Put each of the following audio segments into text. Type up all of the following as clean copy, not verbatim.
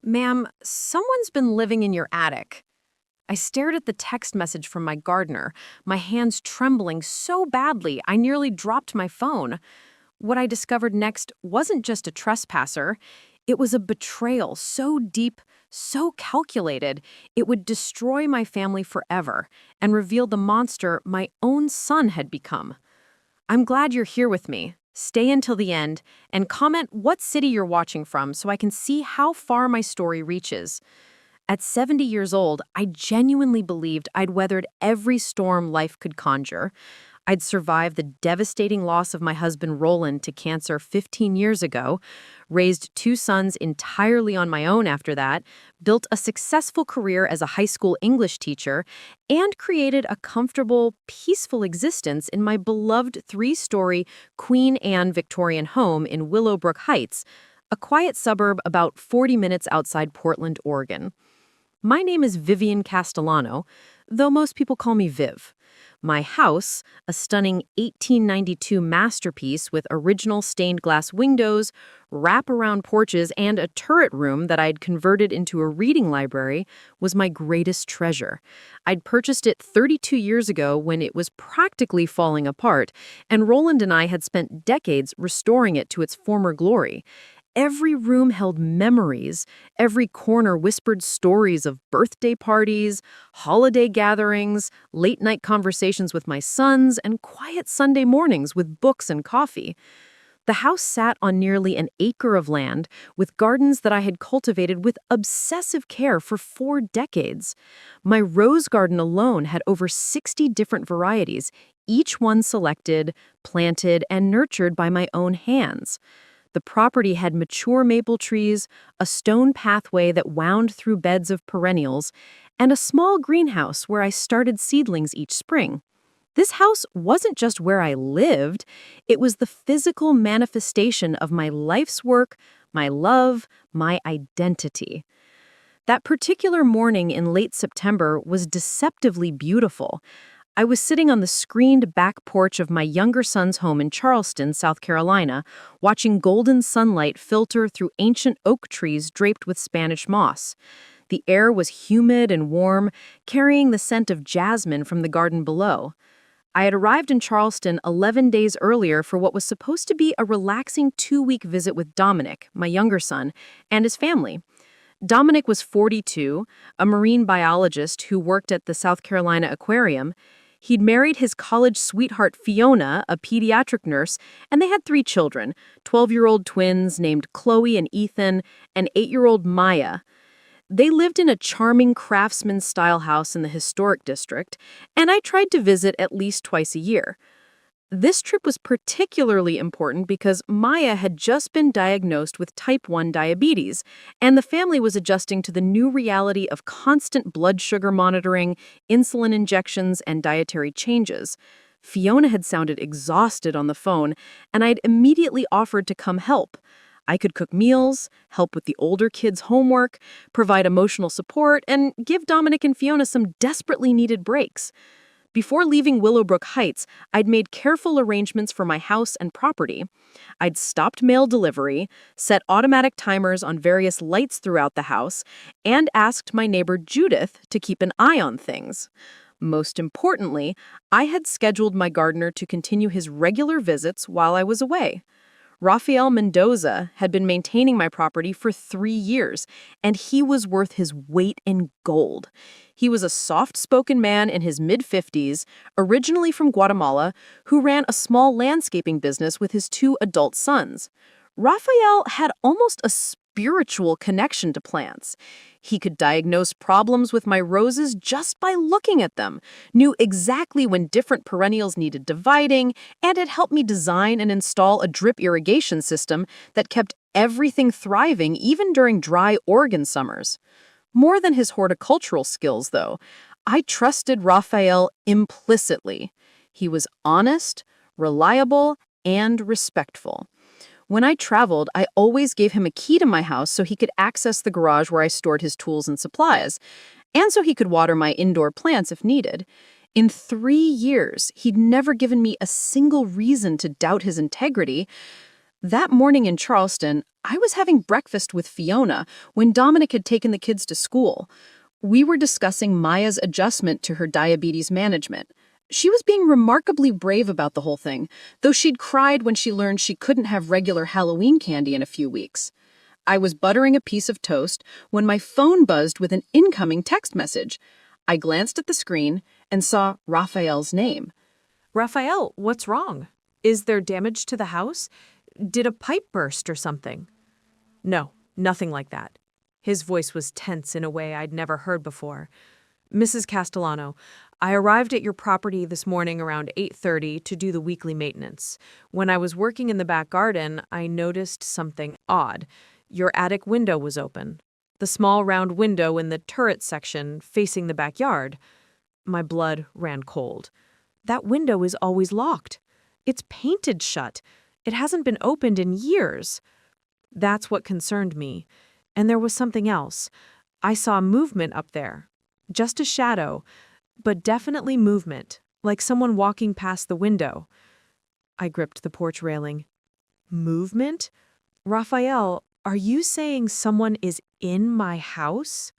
Ma'am, someone's been living in your attic. I stared at the text message from my gardener, my hands trembling so badly I nearly dropped my phone. What I discovered next wasn't just a trespasser, it was a betrayal so deep, so calculated, it would destroy my family forever and reveal the monster my own son had become. I'm glad you're here with me. Stay until the end and comment what city you're watching from so I can see how far my story reaches. At 70 years old, I genuinely believed I'd weathered every storm life could conjure. I'd survived the devastating loss of my husband Roland to cancer 15 years ago, raised two sons entirely on my own after that, built a successful career as a high school English teacher, and created a comfortable, peaceful existence in my beloved three-story Queen Anne Victorian home in Willowbrook Heights, a quiet suburb about 40 minutes outside Portland, Oregon. My name is Vivian Castellano, though most people call me Viv. My house, a stunning 1892 masterpiece with original stained glass windows, wrap-around porches, and a turret room that I'd converted into a reading library, was my greatest treasure. I'd purchased it 32 years ago when it was practically falling apart, and Roland and I had spent decades restoring it to its former glory. Every room held memories. Every corner whispered stories of birthday parties, holiday gatherings, late-night conversations with my sons, and quiet Sunday mornings with books and coffee. The house sat on nearly an acre of land, with gardens that I had cultivated with obsessive care for 4 decades. My rose garden alone had over 60 different varieties, each one selected, planted, and nurtured by my own hands. The property had mature maple trees, a stone pathway that wound through beds of perennials, and a small greenhouse where I started seedlings each spring. This house wasn't just where I lived, it was the physical manifestation of my life's work, my love, my identity. That particular morning in late September was deceptively beautiful. I was sitting on the screened back porch of my younger son's home in Charleston, South Carolina, watching golden sunlight filter through ancient oak trees draped with Spanish moss. The air was humid and warm, carrying the scent of jasmine from the garden below. I had arrived in Charleston 11 days earlier for what was supposed to be a relaxing 2-week visit with Dominic, my younger son, and his family. Dominic was 42, a marine biologist who worked at the South Carolina Aquarium. He'd married his college sweetheart Fiona, a pediatric nurse, and they had 3 children, 12-year-old twins named Chloe and Ethan, and 8-year-old Maya. They lived in a charming craftsman-style house in the historic district, and I tried to visit at least twice a year. This trip was particularly important because Maya had just been diagnosed with type 1 diabetes, and the family was adjusting to the new reality of constant blood sugar monitoring, insulin injections, and dietary changes. Fiona had sounded exhausted on the phone, and I'd immediately offered to come help. I could cook meals, help with the older kids' homework, provide emotional support, and give Dominic and Fiona some desperately needed breaks. Before leaving Willowbrook Heights, I'd made careful arrangements for my house and property. I'd stopped mail delivery, set automatic timers on various lights throughout the house, and asked my neighbor Judith to keep an eye on things. Most importantly, I had scheduled my gardener to continue his regular visits while I was away. Rafael Mendoza had been maintaining my property for 3 years, and he was worth his weight in gold. He was a soft-spoken man in his mid-50s, originally from Guatemala, who ran a small landscaping business with his 2 adult sons. Rafael had almost a spiritual connection to plants. He could diagnose problems with my roses just by looking at them, knew exactly when different perennials needed dividing, and had helped me design and install a drip irrigation system that kept everything thriving even during dry Oregon summers. More than his horticultural skills, though, I trusted Rafael implicitly. He was honest, reliable, and respectful. When I traveled, I always gave him a key to my house so he could access the garage where I stored his tools and supplies, and so he could water my indoor plants if needed. In 3 years, he'd never given me a single reason to doubt his integrity. That morning in Charleston, I was having breakfast with Fiona when Dominic had taken the kids to school. We were discussing Maya's adjustment to her diabetes management. She was being remarkably brave about the whole thing, though she'd cried when she learned she couldn't have regular Halloween candy in a few weeks. I was buttering a piece of toast when my phone buzzed with an incoming text message. I glanced at the screen and saw Raphael's name. Raphael, what's wrong? Is there damage to the house? Did a pipe burst or something? No, nothing like that. His voice was tense in a way I'd never heard before. Mrs. Castellano, I arrived at your property this morning around 8:30 to do the weekly maintenance. When I was working in the back garden, I noticed something odd. Your attic window was open. The small round window in the turret section facing the backyard. My blood ran cold. That window is always locked. It's painted shut. It hasn't been opened in years. That's what concerned me. And there was something else. I saw movement up there. Just a shadow, but definitely movement, like someone walking past the window. I gripped the porch railing. Movement? Raphael, are you saying someone is in my house?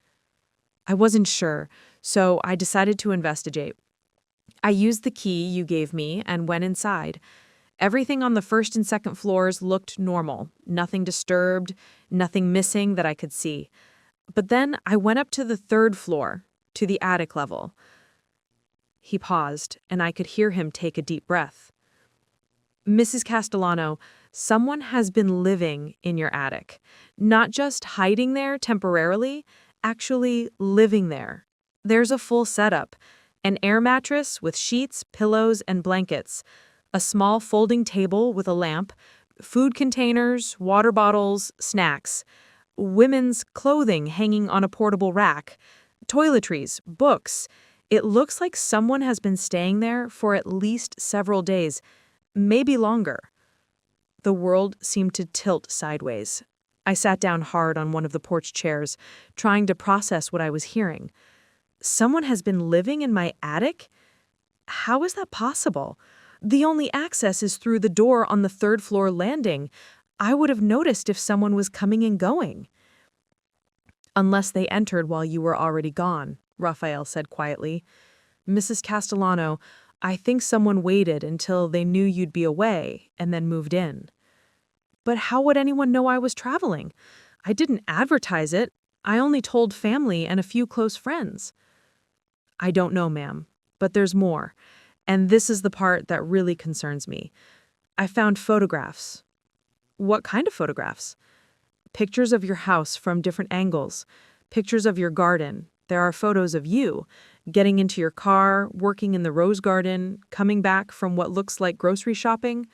I wasn't sure, so I decided to investigate. I used the key you gave me and went inside. Everything on the first and second floors looked normal, nothing disturbed, nothing missing that I could see. But then I went up to the third floor, to the attic level. He paused, and I could hear him take a deep breath. Mrs. Castellano, someone has been living in your attic. Not just hiding there temporarily, actually living there. There's a full setup. An air mattress with sheets, pillows, and blankets. A small folding table with a lamp. Food containers, water bottles, snacks. Women's clothing hanging on a portable rack. Toiletries, books. It looks like someone has been staying there for at least several days, maybe longer. The world seemed to tilt sideways. I sat down hard on one of the porch chairs, trying to process what I was hearing. Someone has been living in my attic? How is that possible? The only access is through the door on the third floor landing. I would have noticed if someone was coming and going. Unless they entered while you were already gone, Raphael said quietly. Mrs. Castellano, I think someone waited until they knew you'd be away and then moved in. But how would anyone know I was traveling? I didn't advertise it. I only told family and a few close friends. I don't know, ma'am, but there's more. And this is the part that really concerns me. I found photographs. What kind of photographs? Pictures of your house from different angles. Pictures of your garden. There are photos of you, getting into your car, working in the rose garden, coming back from what looks like grocery shopping.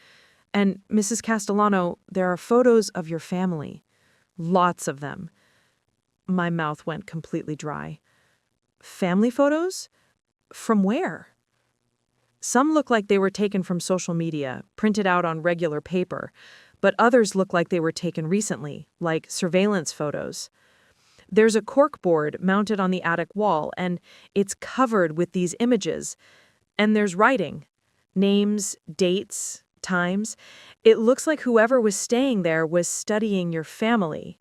And, Mrs. Castellano, there are photos of your family. Lots of them. My mouth went completely dry. Family photos? From where? Some look like they were taken from social media, printed out on regular paper, but others look like they were taken recently, like surveillance photos. There's a cork board mounted on the attic wall, and it's covered with these images. And there's writing. Names, dates, times. It looks like whoever was staying there was studying your family.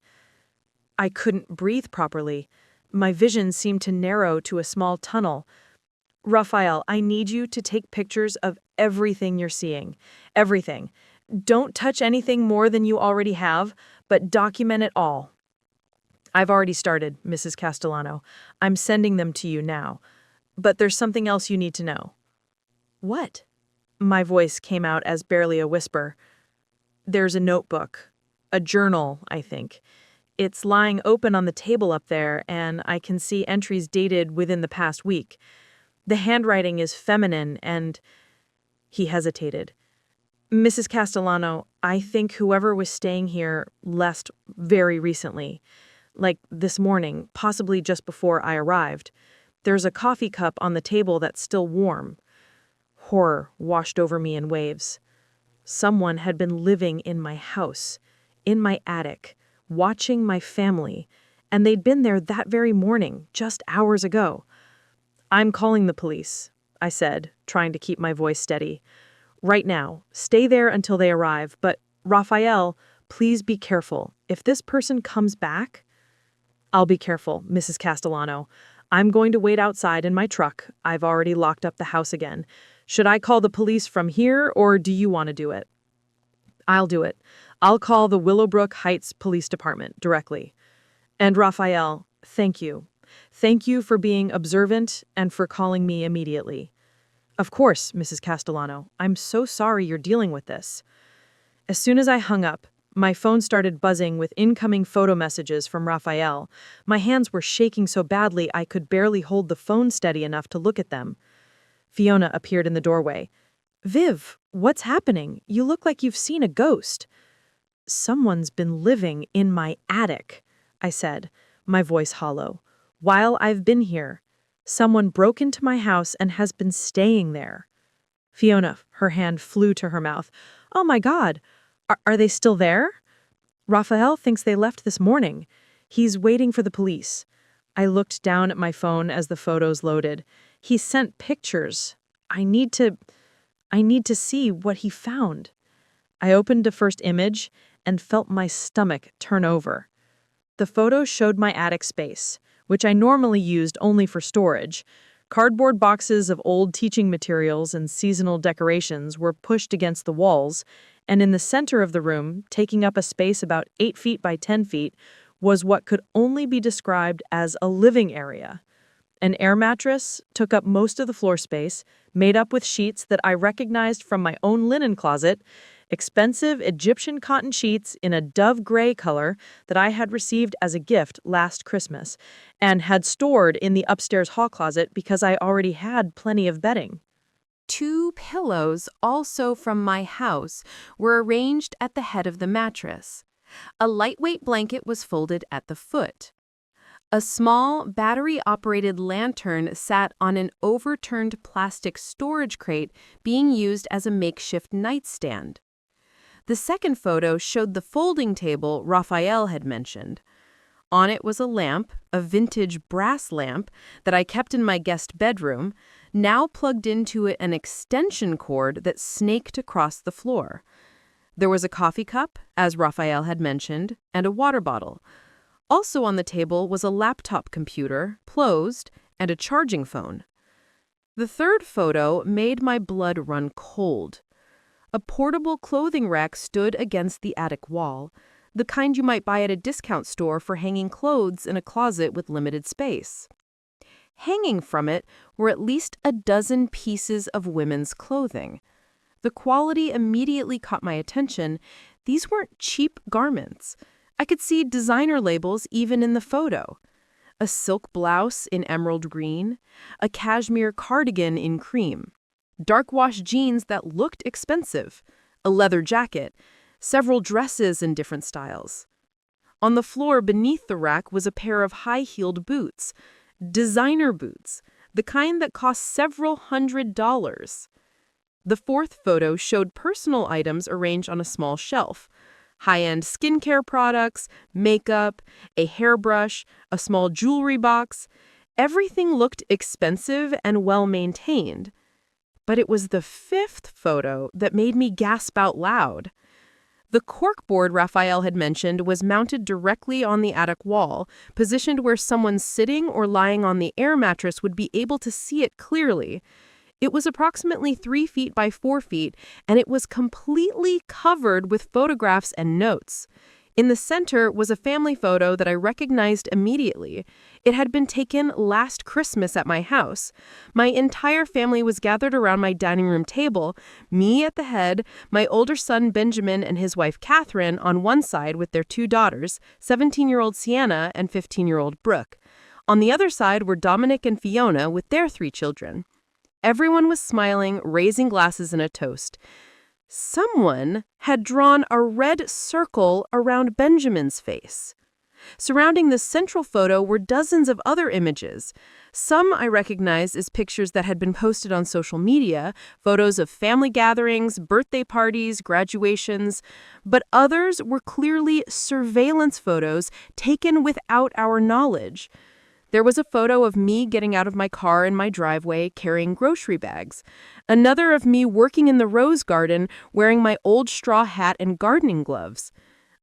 I couldn't breathe properly. My vision seemed to narrow to a small tunnel. Raphael, I need you to take pictures of everything you're seeing. Everything. Don't touch anything more than you already have, but document it all. I've already started, Mrs. Castellano. I'm sending them to you now. But there's something else you need to know. What? My voice came out as barely a whisper. There's a notebook. A journal, I think. It's lying open on the table up there, and I can see entries dated within the past week. The handwriting is feminine, and... He hesitated. Mrs. Castellano, I think whoever was staying here left very recently. Like this morning, possibly just before I arrived. There's a coffee cup on the table that's still warm. Horror washed over me in waves. Someone had been living in my house, in my attic, watching my family, and they'd been there that very morning, just hours ago. I'm calling the police, I said, trying to keep my voice steady. Right now, stay there until they arrive, but Raphael, please be careful. If this person comes back, I'll be careful, Mrs. Castellano. I'm going to wait outside in my truck. I've already locked up the house again. Should I call the police from here, or do you want to do it? I'll do it. I'll call the Willowbrook Heights Police Department directly. And Raphael, thank you. Thank you for being observant and for calling me immediately. Of course, Mrs. Castellano. I'm so sorry you're dealing with this. As soon as I hung up, my phone started buzzing with incoming photo messages from Raphael. My hands were shaking so badly I could barely hold the phone steady enough to look at them. Fiona appeared in the doorway. Viv, what's happening? You look like you've seen a ghost. Someone's been living in my attic, I said, my voice hollow. While I've been here, someone broke into my house and has been staying there. Fiona, her hand flew to her mouth. Oh my God, are they still there? Raphael thinks they left this morning. He's waiting for the police. I looked down at my phone as the photos loaded. He sent pictures. I need to see what he found. I opened the first image and felt my stomach turn over. The photo showed my attic space, which I normally used only for storage. Cardboard boxes of old teaching materials and seasonal decorations were pushed against the walls, and in the center of the room, taking up a space about 8 feet by 10 feet, was what could only be described as a living area. An air mattress took up most of the floor space, made up with sheets that I recognized from my own linen closet, expensive Egyptian cotton sheets in a dove gray color that I had received as a gift last Christmas and had stored in the upstairs hall closet because I already had plenty of bedding. 2 pillows, also from my house, were arranged at the head of the mattress. A lightweight blanket was folded at the foot. A small, battery-operated lantern sat on an overturned plastic storage crate being used as a makeshift nightstand. The second photo showed the folding table Raphael had mentioned. On it was a lamp, a vintage brass lamp that I kept in my guest bedroom, now plugged into it an extension cord that snaked across the floor. There was a coffee cup, as Raphael had mentioned, and a water bottle. Also on the table was a laptop computer, closed, and a charging phone. The third photo made my blood run cold. A portable clothing rack stood against the attic wall, the kind you might buy at a discount store for hanging clothes in a closet with limited space. Hanging from it were at least a dozen pieces of women's clothing. The quality immediately caught my attention. These weren't cheap garments. I could see designer labels even in the photo. A silk blouse in emerald green, a cashmere cardigan in cream, dark wash jeans that looked expensive, a leather jacket, several dresses in different styles. On the floor beneath the rack was a pair of high-heeled boots, designer boots, the kind that cost several $100s. The fourth photo showed personal items arranged on a small shelf. High-end skincare products, makeup, a hairbrush, a small jewelry box. Everything looked expensive and well-maintained. But it was the fifth photo that made me gasp out loud. The corkboard Raphael had mentioned was mounted directly on the attic wall, positioned where someone sitting or lying on the air mattress would be able to see it clearly. It was approximately 3 feet by 4 feet, and it was completely covered with photographs and notes. In the center was a family photo that I recognized immediately. It had been taken last Christmas at my house. My entire family was gathered around my dining room table, me at the head, my older son Benjamin and his wife Catherine on one side with their 2 daughters, 17-year-old Sienna and 15-year-old Brooke. On the other side were Dominic and Fiona with their 3 children. Everyone was smiling, raising glasses in a toast. Someone had drawn a red circle around Benjamin's face. Surrounding the central photo were dozens of other images. Some I recognized as pictures that had been posted on social media, photos of family gatherings, birthday parties, graduations, but others were clearly surveillance photos taken without our knowledge. There was a photo of me getting out of my car in my driveway carrying grocery bags. Another of me working in the rose garden wearing my old straw hat and gardening gloves.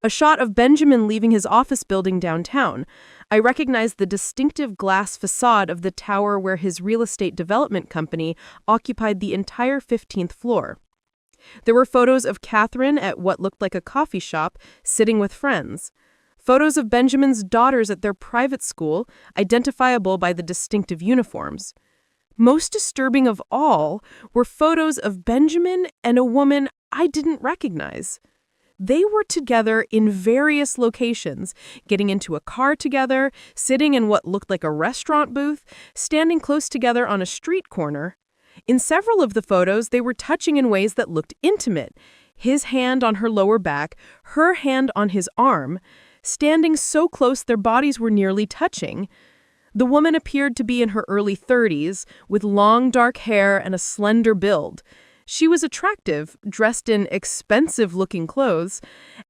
A shot of Benjamin leaving his office building downtown. I recognized the distinctive glass facade of the tower where his real estate development company occupied the entire 15th floor. There were photos of Catherine at what looked like a coffee shop, sitting with friends. Photos of Benjamin's daughters at their private school, identifiable by the distinctive uniforms. Most disturbing of all were photos of Benjamin and a woman I didn't recognize. They were together in various locations, getting into a car together, sitting in what looked like a restaurant booth, standing close together on a street corner. In several of the photos, they were touching in ways that looked intimate. His hand on her lower back, her hand on his arm, standing so close their bodies were nearly touching. The woman appeared to be in her early 30s, with long dark hair and a slender build. She was attractive, dressed in expensive-looking clothes,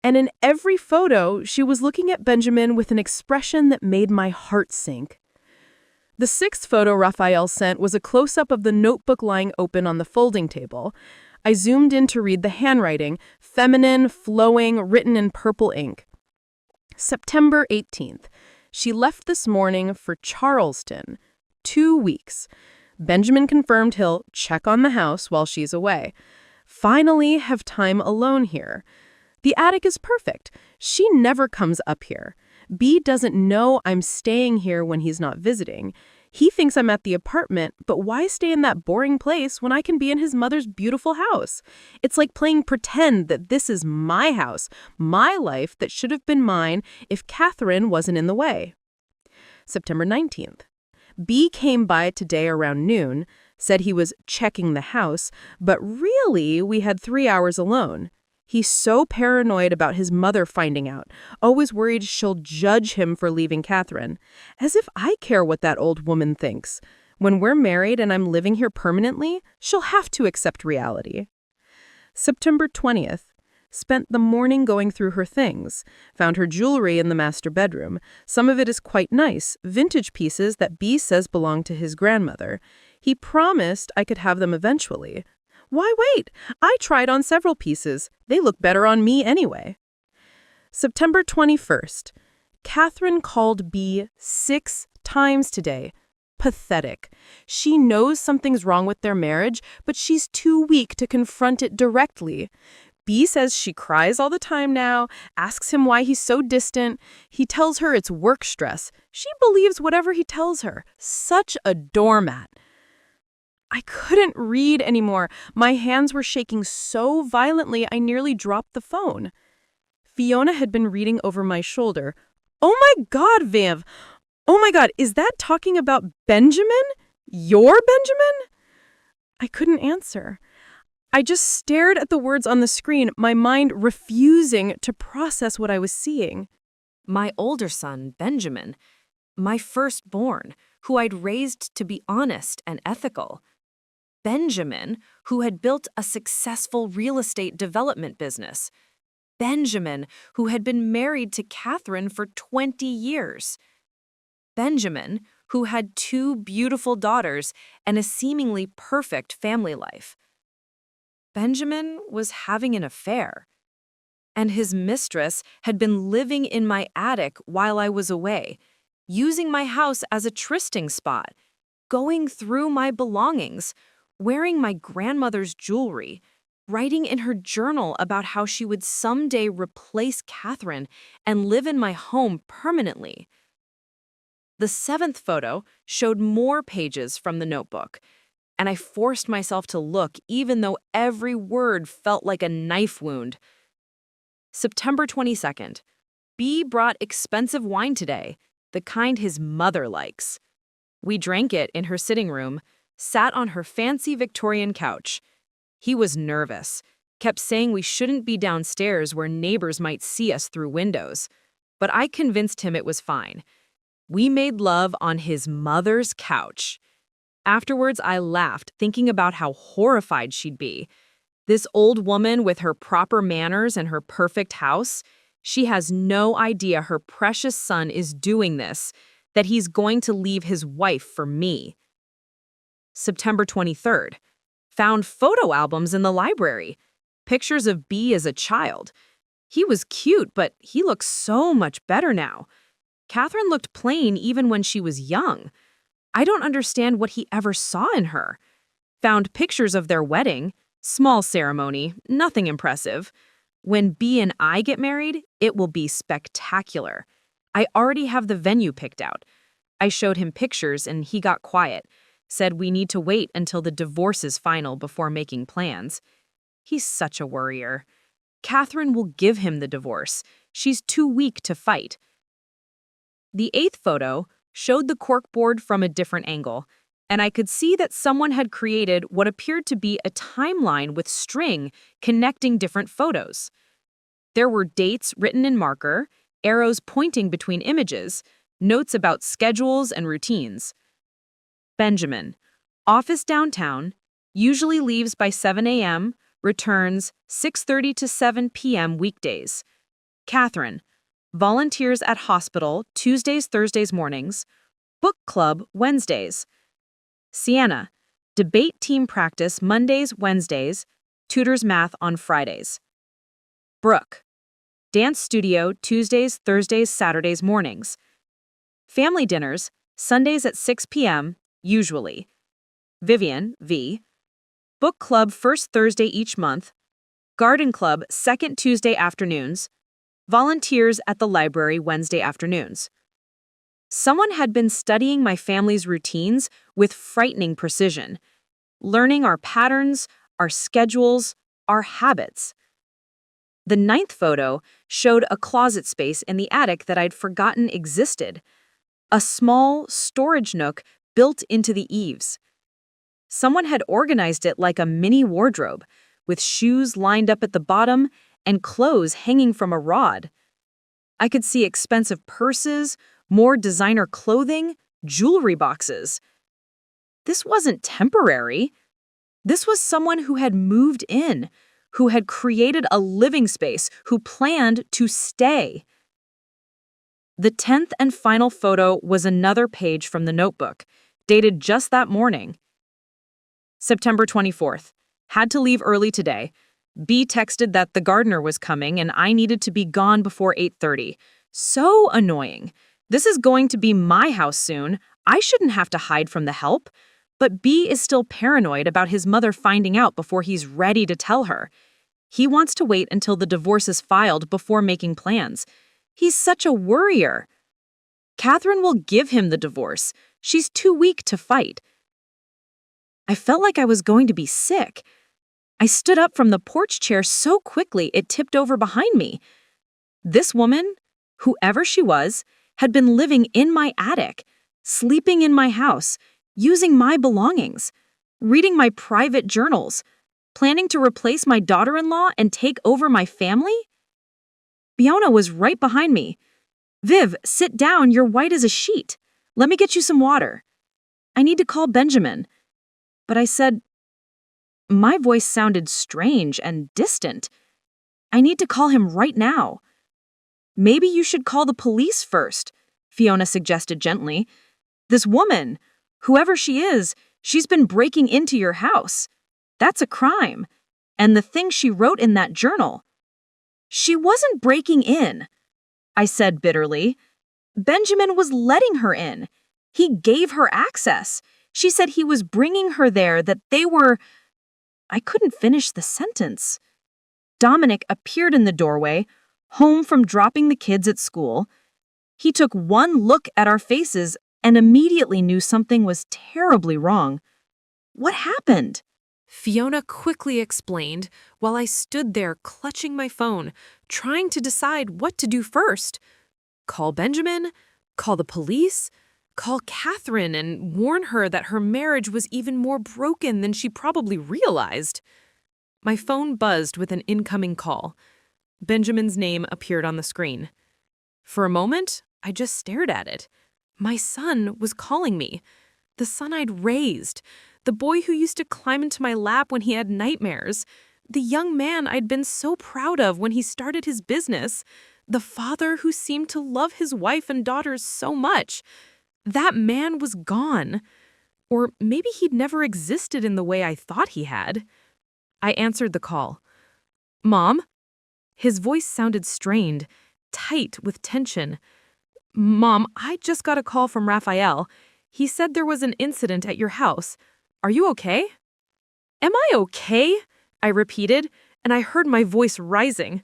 and in every photo, she was looking at Benjamin with an expression that made my heart sink. The sixth photo Raphael sent was a close-up of the notebook lying open on the folding table. I zoomed in to read the handwriting, feminine, flowing, written in purple ink. September 18th. She left this morning for Charleston. 2 weeks. Benjamin confirmed he'll check on the house while she's away. Finally have time alone here. The attic is perfect. She never comes up here. B doesn't know I'm staying here when he's not visiting. He thinks I'm at the apartment, but why stay in that boring place when I can be in his mother's beautiful house? It's like playing pretend that this is my house, my life that should have been mine if Catherine wasn't in the way. September 19th. B came by today around noon, said he was checking the house, but really we had 3 hours alone. He's so paranoid about his mother finding out, always worried she'll judge him for leaving Catherine. As if I care what that old woman thinks. When we're married and I'm living here permanently, she'll have to accept reality. September 20th. Spent the morning going through her things. Found her jewelry in the master bedroom. Some of it is quite nice, vintage pieces that B says belong to his grandmother. He promised I could have them eventually. Why wait? I tried on several pieces. They look better on me anyway. September 21st. Catherine called B 6 times today. Pathetic. She knows something's wrong with their marriage, but she's too weak to confront it directly. B says she cries all the time now, asks him why he's so distant. He tells her it's work stress. She believes whatever he tells her. Such a doormat. I couldn't read anymore. My hands were shaking so violently I nearly dropped the phone. Fiona had been reading over my shoulder. Oh my God, Viv! Oh my God, is that talking about Benjamin? Your Benjamin? I couldn't answer. I just stared at the words on the screen, my mind refusing to process what I was seeing. My older son, Benjamin, my firstborn, who I'd raised to be honest and ethical. Benjamin, who had built a successful real estate development business. Benjamin, who had been married to Catherine for 20 years. Benjamin, who had 2 beautiful daughters and a seemingly perfect family life. Benjamin was having an affair, and his mistress had been living in my attic while I was away, using my house as a trysting spot, going through my belongings, wearing my grandmother's jewelry, writing in her journal about how she would someday replace Catherine and live in my home permanently. The 7th photo showed more pages from the notebook, and I forced myself to look even though every word felt like a knife wound. September 22nd. B brought expensive wine today, the kind his mother likes. We drank it in her sitting room, sat on her fancy Victorian couch. He was nervous, kept saying we shouldn't be downstairs where neighbors might see us through windows. But I convinced him it was fine. We made love on his mother's couch. Afterwards, I laughed, thinking about how horrified she'd be. This old woman with her proper manners and her perfect house, she has no idea her precious son is doing this, that he's going to leave his wife for me. September 23rd. Found photo albums in the library. Pictures of B as a child. He was cute, but he looks so much better now. Catherine looked plain even when she was young. I don't understand what he ever saw in her. Found pictures of their wedding. Small ceremony, nothing impressive. When B and I get married, it will be spectacular. I already have the venue picked out. I showed him pictures and he got quiet. Said we need to wait until the divorce is final before making plans. He's such a worrier. Catherine will give him the divorce. She's too weak to fight. The 8th photo showed the corkboard from a different angle, and I could see that someone had created what appeared to be a timeline with string connecting different photos. There were dates written in marker, arrows pointing between images, notes about schedules and routines. Benjamin, office downtown, usually leaves by 7 a.m., returns 6:30 to 7 p.m. weekdays. Catherine, volunteers at hospital Tuesdays, Thursdays mornings, book club Wednesdays. Sienna, debate team practice Mondays, Wednesdays, tutors math on Fridays. Brooke, dance studio Tuesdays, Thursdays, Saturdays mornings. Family dinners Sundays at 6 p.m., usually. Vivian, V, book club first Thursday each month, garden club second Tuesday afternoons, volunteers at the library Wednesday afternoons. Someone had been studying my family's routines with frightening precision, learning our patterns, our schedules, our habits. The 9th photo showed a closet space in the attic that I'd forgotten existed, a small storage nook built into the eaves. Someone had organized it like a mini wardrobe, with shoes lined up at the bottom and clothes hanging from a rod. I could see expensive purses, more designer clothing, jewelry boxes. This wasn't temporary. This was someone who had moved in, who had created a living space, who planned to stay. The 10th and final photo was another page from the notebook, dated just that morning. September 24th. Had to leave early today. B texted that the gardener was coming and I needed to be gone before 8:30. So annoying. This is going to be my house soon. I shouldn't have to hide from the help. But B is still paranoid about his mother finding out before he's ready to tell her. He wants to wait until the divorce is filed before making plans. He's such a worrier. Catherine will give him the divorce. She's too weak to fight. I felt like I was going to be sick. I stood up from the porch chair so quickly it tipped over behind me. This woman, whoever she was, had been living in my attic, sleeping in my house, using my belongings, reading my private journals, planning to replace my daughter-in-law and take over my family? Fiona was right behind me. Viv, sit down, you're white as a sheet. Let me get you some water. I need to call Benjamin. But I said, my voice sounded strange and distant. I need to call him right now. Maybe you should call the police first, Fiona suggested gently. This woman, whoever she is, she's been breaking into your house. That's a crime. And the thing she wrote in that journal. She wasn't breaking in, I said bitterly. Benjamin was letting her in. He gave her access. She said he was bringing her there, that they were... I couldn't finish the sentence. Dominic appeared in the doorway, home from dropping the kids at school. He took one look at our faces and immediately knew something was terribly wrong. What happened? Fiona quickly explained while I stood there clutching my phone, trying to decide what to do first. Call Benjamin? Call the police? Call Catherine and warn her that her marriage was even more broken than she probably realized. My phone buzzed with an incoming call. Benjamin's name appeared on the screen. For a moment, I just stared at it. My son was calling me. The son I'd raised. The boy who used to climb into my lap when he had nightmares. The young man I'd been so proud of when he started his business. The father who seemed to love his wife and daughters so much. That man was gone. Or maybe he'd never existed in the way I thought he had. I answered the call. Mom? His voice sounded strained, tight with tension. Mom, I just got a call from Raphael. He said there was an incident at your house. Are you okay? Am I okay? I repeated, and I heard my voice rising.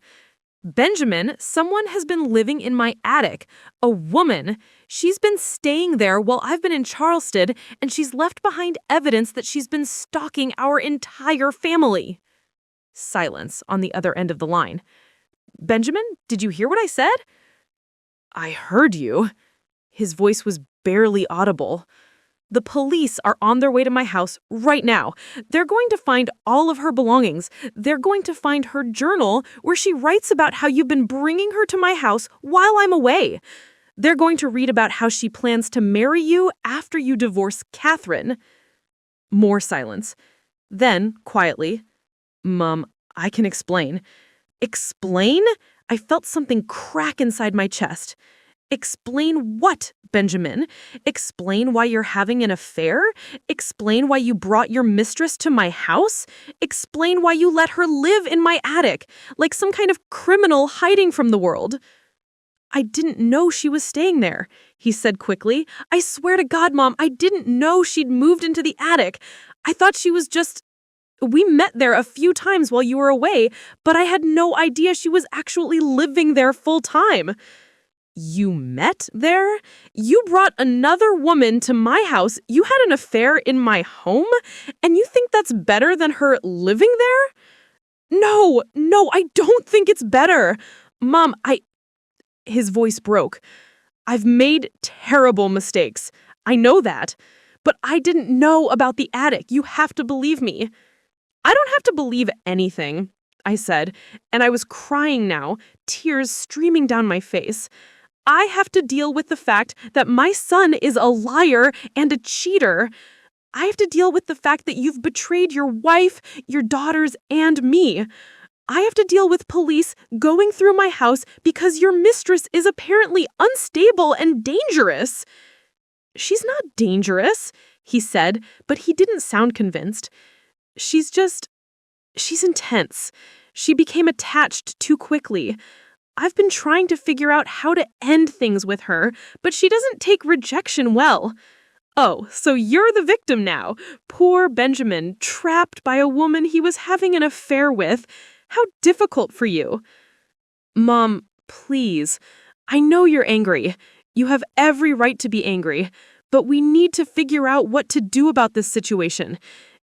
Benjamin, someone has been living in my attic. A woman. She's been staying there while I've been in Charleston, and she's left behind evidence that she's been stalking our entire family. Silence on the other end of the line. Benjamin, did you hear what I said? I heard you. His voice was barely audible. The police are on their way to my house right now. They're going to find all of her belongings. They're going to find her journal where she writes about how you've been bringing her to my house while I'm away. They're going to read about how she plans to marry you after you divorce Catherine. More silence. Then, quietly, Mom, I can explain. Explain? I felt something crack inside my chest. Explain what, Benjamin? Explain why you're having an affair? Explain why you brought your mistress to my house? Explain why you let her live in my attic, like some kind of criminal hiding from the world. I didn't know she was staying there, he said quickly. I swear to God, Mom, I didn't know she'd moved into the attic. I thought she was just... We met there a few times while you were away, but I had no idea she was actually living there full time. You met there? You brought another woman to my house. You had an affair in my home? And you think that's better than her living there? No, I don't think it's better. Mom, His voice broke. I've made terrible mistakes. I know that. But I didn't know about the attic. You have to believe me. I don't have to believe anything, I said, and I was crying now, tears streaming down my face. I have to deal with the fact that my son is a liar and a cheater. I have to deal with the fact that you've betrayed your wife, your daughters, and me. I have to deal with police going through my house because your mistress is apparently unstable and dangerous. She's not dangerous, he said, but he didn't sound convinced. She's intense. She became attached too quickly. I've been trying to figure out how to end things with her, but she doesn't take rejection well. Oh, so you're the victim now. Poor Benjamin, trapped by a woman he was having an affair with. How difficult for you. Mom, please. I know you're angry. You have every right to be angry, but we need to figure out what to do about this situation.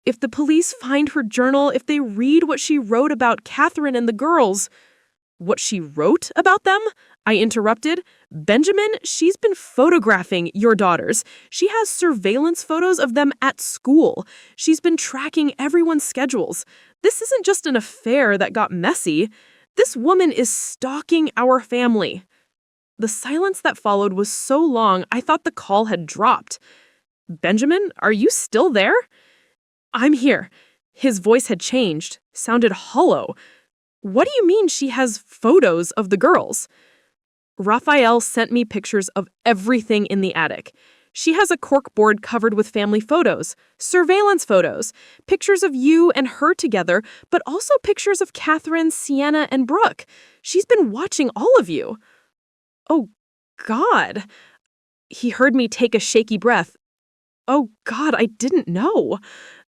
If the police find her journal, if they read what she wrote about Catherine and the girls... What she wrote about them? I interrupted. Benjamin, she's been photographing your daughters. She has surveillance photos of them at school. She's been tracking everyone's schedules. This isn't just an affair that got messy. This woman is stalking our family. The silence that followed was so long, I thought the call had dropped. Benjamin, are you still there? I'm here. His voice had changed, sounded hollow. What do you mean she has photos of the girls? Raphael sent me pictures of everything in the attic. She has a corkboard covered with family photos, surveillance photos, pictures of you and her together, but also pictures of Catherine, Sienna, and Brooke. She's been watching all of you. Oh, God. He heard me take a shaky breath. Oh, God, I didn't know.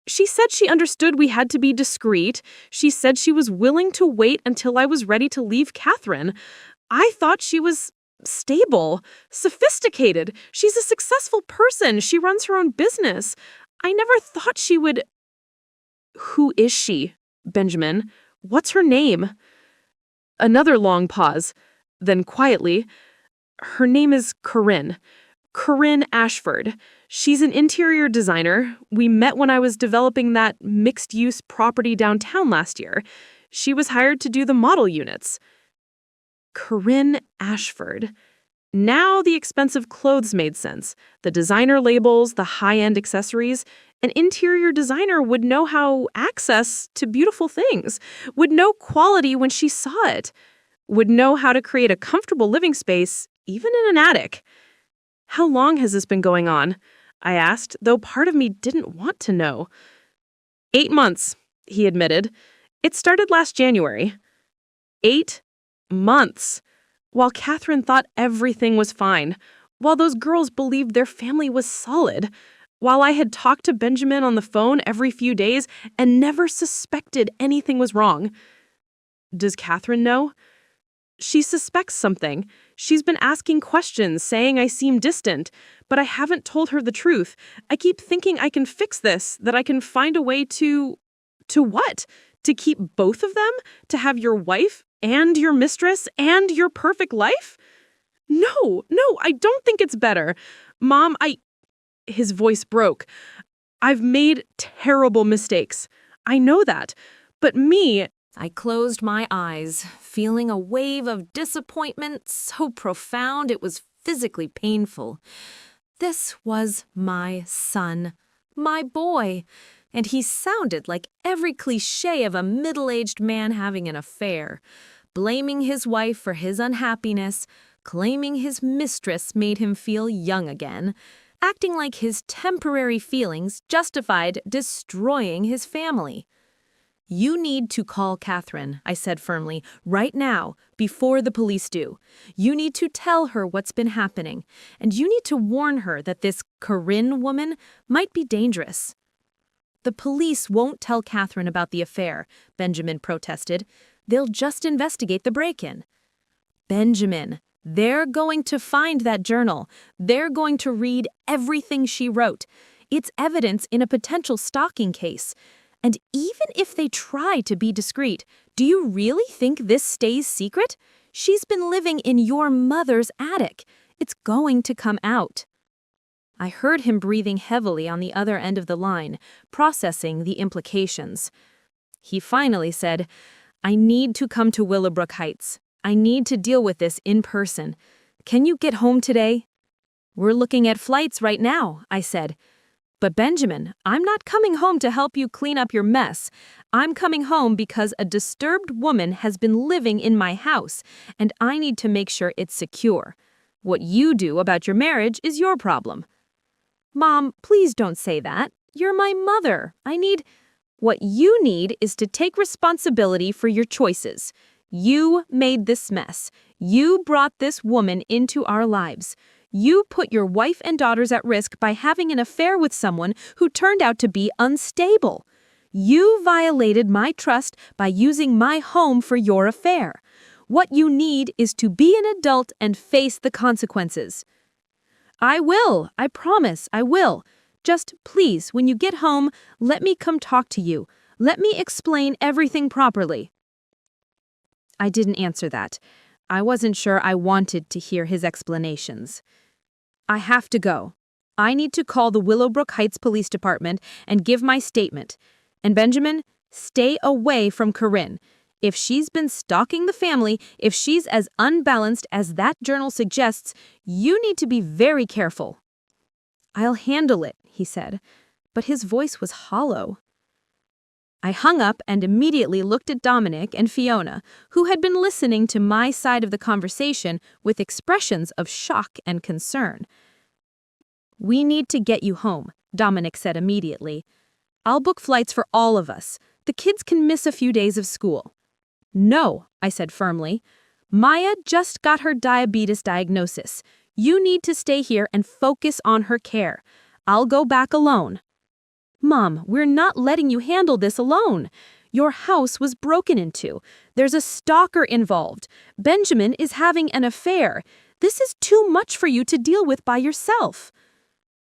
She said she understood we had to be discreet. She said she was willing to wait until I was ready to leave Catherine. I thought she was stable, sophisticated. She's a successful person. She runs her own business. I never thought she would... Who is she, Benjamin? What's her name? Another long pause. Then quietly, her name is Corinne. Corinne Ashford. She's an interior designer. We met when I was developing that mixed-use property downtown last year. She was hired to do the model units. Corinne Ashford. Now the expensive clothes made sense. The designer labels, the high-end accessories. An interior designer would know how access to beautiful things, would know quality when she saw it, would know how to create a comfortable living space, even in an attic. How long has this been going on? I asked, though part of me didn't want to know. 8 months, he admitted. It started last January. 8 months. While Catherine thought everything was fine. While those girls believed their family was solid. While I had talked to Benjamin on the phone every few days and never suspected anything was wrong. Does Catherine know? She suspects something. She's been asking questions, saying I seem distant, but I haven't told her the truth. I keep thinking I can fix this, that I can find a way to... To what? To keep both of them? To have your wife and your mistress and your perfect life? No, I don't think it's better. Mom, His voice broke. I've made terrible mistakes. I know that. But me... I closed my eyes, feeling a wave of disappointment so profound it was physically painful. This was my son, my boy, and he sounded like every cliché of a middle-aged man having an affair, blaming his wife for his unhappiness, claiming his mistress made him feel young again, acting like his temporary feelings justified destroying his family. You need to call Catherine, I said firmly, right now, before the police do. You need to tell her what's been happening, and you need to warn her that this Corinne woman might be dangerous. The police won't tell Catherine about the affair, Benjamin protested. They'll just investigate the break-in. Benjamin, they're going to find that journal. They're going to read everything she wrote. It's evidence in a potential stalking case. And even if they try to be discreet, do you really think this stays secret? She's been living in your mother's attic. It's going to come out. I heard him breathing heavily on the other end of the line, processing the implications. He finally said, I need to come to Willowbrook Heights. I need to deal with this in person. Can you get home today? We're looking at flights right now, I said. But Benjamin, I'm not coming home to help you clean up your mess. I'm coming home because a disturbed woman has been living in my house, and I need to make sure it's secure. What you do about your marriage is your problem. Mom, please don't say that. You're my mother. What you need is to take responsibility for your choices. You made this mess. You brought this woman into our lives. You put your wife and daughters at risk by having an affair with someone who turned out to be unstable. You violated my trust by using my home for your affair. What you need is to be an adult and face the consequences. I will. I promise I will. Just please, when you get home, let me come talk to you. Let me explain everything properly. I didn't answer that. I wasn't sure I wanted to hear his explanations. I have to go. I need to call the Willowbrook Heights Police Department and give my statement. And Benjamin, stay away from Corinne. If she's been stalking the family, if she's as unbalanced as that journal suggests, you need to be very careful. I'll handle it, he said, but his voice was hollow. I hung up and immediately looked at Dominic and Fiona, who had been listening to my side of the conversation with expressions of shock and concern. We need to get you home, Dominic said immediately. I'll book flights for all of us. The kids can miss a few days of school. No, I said firmly. Maya just got her diabetes diagnosis. You need to stay here and focus on her care. I'll go back alone. Mom, we're not letting you handle this alone. Your house was broken into. There's a stalker involved. Benjamin is having an affair. This is too much for you to deal with by yourself.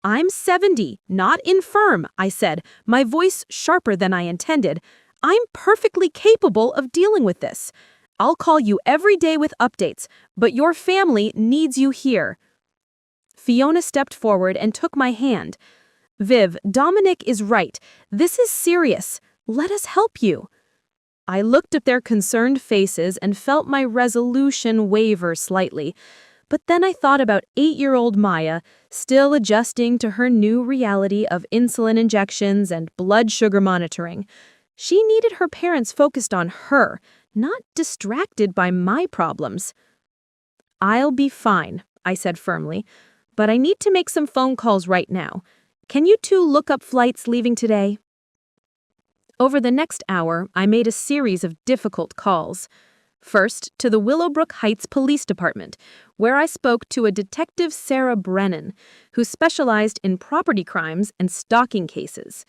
I'm 70, not infirm, I said, my voice sharper than I intended. I'm perfectly capable of dealing with this. I'll call you every day with updates, but your family needs you here. Fiona stepped forward and took my hand. Viv, Dominic is right. This is serious. Let us help you. I looked at their concerned faces and felt my resolution waver slightly. But then I thought about 8-year-old Maya, still adjusting to her new reality of insulin injections and blood sugar monitoring. She needed her parents focused on her, not distracted by my problems. I'll be fine, I said firmly, but I need to make some phone calls right now. Can you two look up flights leaving today? Over the next hour, I made a series of difficult calls. First, to the Willowbrook Heights Police Department, where I spoke to a Detective Sarah Brennan, who specialized in property crimes and stalking cases.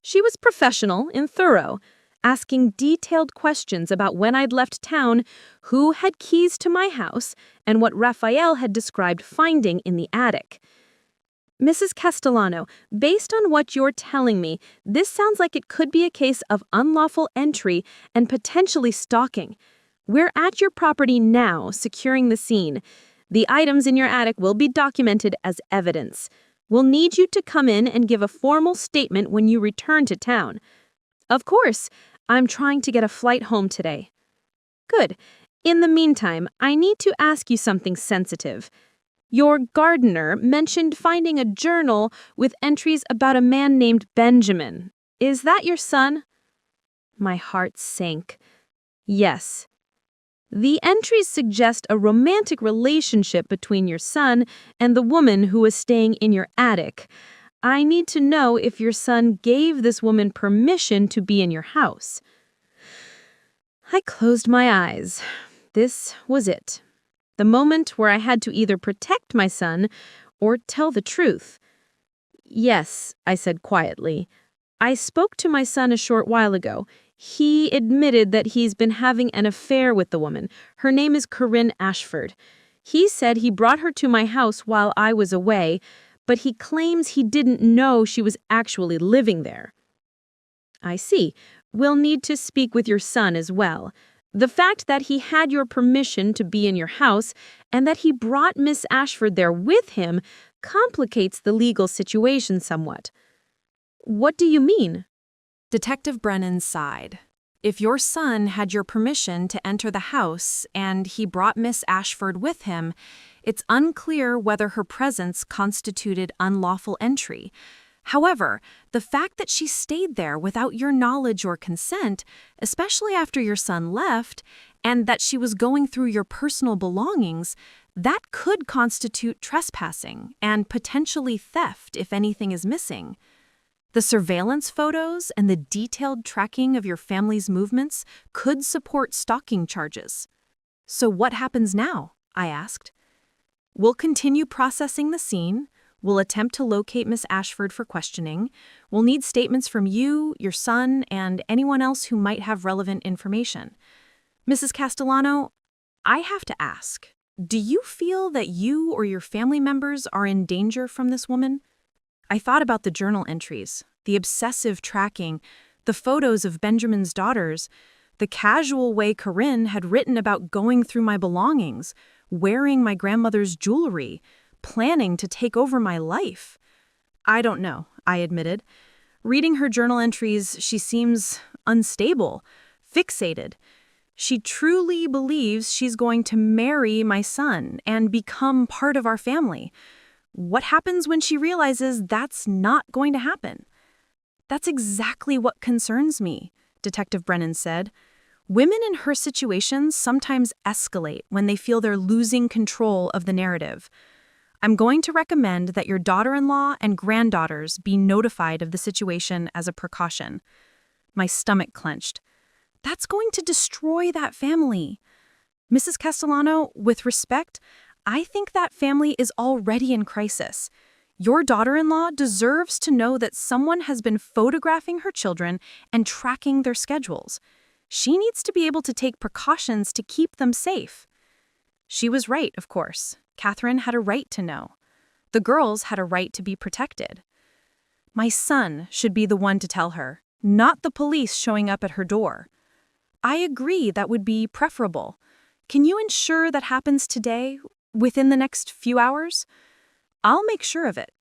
She was professional and thorough, asking detailed questions about when I'd left town, who had keys to my house, and what Raphael had described finding in the attic. Mrs. Castellano, based on what you're telling me, this sounds like it could be a case of unlawful entry and potentially stalking. We're at your property now, securing the scene. The items in your attic will be documented as evidence. We'll need you to come in and give a formal statement when you return to town. Of course, I'm trying to get a flight home today. Good. In the meantime, I need to ask you something sensitive. Your gardener mentioned finding a journal with entries about a man named Benjamin. Is that your son? My heart sank. Yes. The entries suggest a romantic relationship between your son and the woman who was staying in your attic. I need to know if your son gave this woman permission to be in your house. I closed my eyes. This was it. The moment where I had to either protect my son or tell the truth. Yes, I said quietly. I spoke to my son a short while ago. He admitted that he's been having an affair with the woman. Her name is Corinne Ashford. He said he brought her to my house while I was away, but he claims he didn't know she was actually living there. I see. We'll need to speak with your son as well. The fact that he had your permission to be in your house and that he brought Miss Ashford there with him complicates the legal situation somewhat. What do you mean? Detective Brennan sighed. If your son had your permission to enter the house and he brought Miss Ashford with him, it's unclear whether her presence constituted unlawful entry. However, the fact that she stayed there without your knowledge or consent, especially after your son left, and that she was going through your personal belongings, that could constitute trespassing and potentially theft if anything is missing. The surveillance photos and the detailed tracking of your family's movements could support stalking charges. So what happens now? I asked. We'll continue processing the scene. We'll attempt to locate Miss Ashford for questioning. We'll need statements from you, your son, and anyone else who might have relevant information. Mrs. Castellano, I have to ask, do you feel that you or your family members are in danger from this woman? I thought about the journal entries, the obsessive tracking, the photos of Benjamin's daughters, the casual way Corinne had written about going through my belongings, wearing my grandmother's jewelry, planning to take over my life. I don't know, I admitted. Reading her journal entries, she seems unstable, fixated. She truly believes she's going to marry my son and become part of our family. What happens when she realizes that's not going to happen? That's exactly what concerns me, Detective Brennan said. Women in her situations sometimes escalate when they feel they're losing control of the narrative. I'm going to recommend that your daughter-in-law and granddaughters be notified of the situation as a precaution. My stomach clenched. That's going to destroy that family. Mrs. Castellano, with respect, I think that family is already in crisis. Your daughter-in-law deserves to know that someone has been photographing her children and tracking their schedules. She needs to be able to take precautions to keep them safe. She was right, of course. Catherine had a right to know. The girls had a right to be protected. My son should be the one to tell her, not the police showing up at her door. I agree that would be preferable. Can you ensure that happens today, within the next few hours? I'll make sure of it.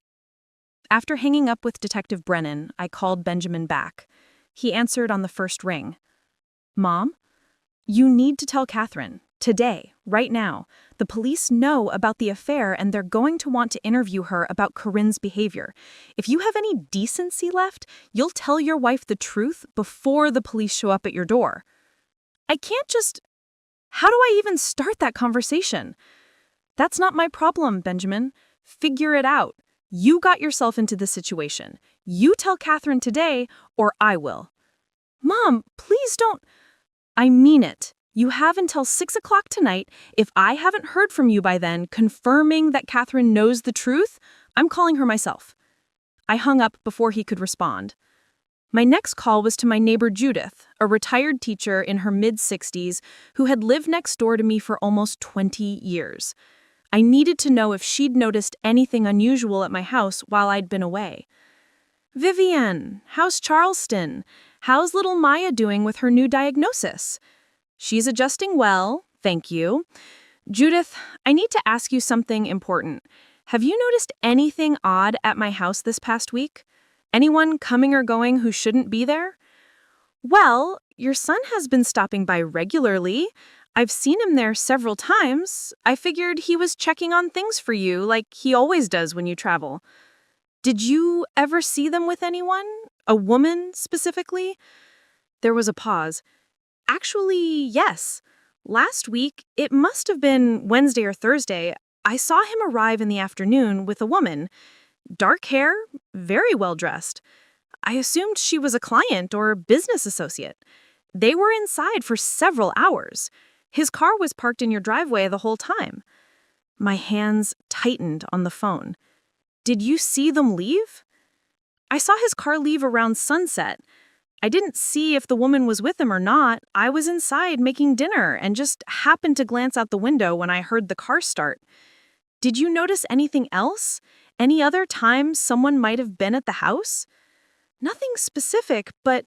After hanging up with Detective Brennan, I called Benjamin back. He answered on the first ring. Mom, you need to tell Catherine, today, right now. The police know about the affair and they're going to want to interview her about Corinne's behavior. If you have any decency left, you'll tell your wife the truth before the police show up at your door. I can't just... How do I even start that conversation? That's not my problem, Benjamin. Figure it out. You got yourself into this situation. You tell Catherine today, or I will. Mom, please don't... I mean it. You have until 6 o'clock tonight. If I haven't heard from you by then, confirming that Catherine knows the truth, I'm calling her myself. I hung up before he could respond. My next call was to my neighbor Judith, a retired teacher in her mid-60s who had lived next door to me for almost 20 years. I needed to know if she'd noticed anything unusual at my house while I'd been away. "Vivienne, how's Charleston? How's little Maya doing with her new diagnosis?" "She's adjusting well, thank you." "Judith, I need to ask you something important. Have you noticed anything odd at my house this past week? Anyone coming or going who shouldn't be there?" "Well, your son has been stopping by regularly. I've seen him there several times. I figured he was checking on things for you like he always does when you travel." "Did you ever see them with anyone? A woman, specifically?" There was a pause. "Actually, yes. Last week, it must have been Wednesday or Thursday, I saw him arrive in the afternoon with a woman. Dark hair, very well dressed. I assumed she was a client or business associate. They were inside for several hours. His car was parked in your driveway the whole time." My hands tightened on the phone. "Did you see them leave?" "I saw his car leave around sunset. I didn't see if the woman was with him or not. I was inside making dinner and just happened to glance out the window when I heard the car start." "Did you notice anything else? Any other time someone might have been at the house?" "Nothing specific, but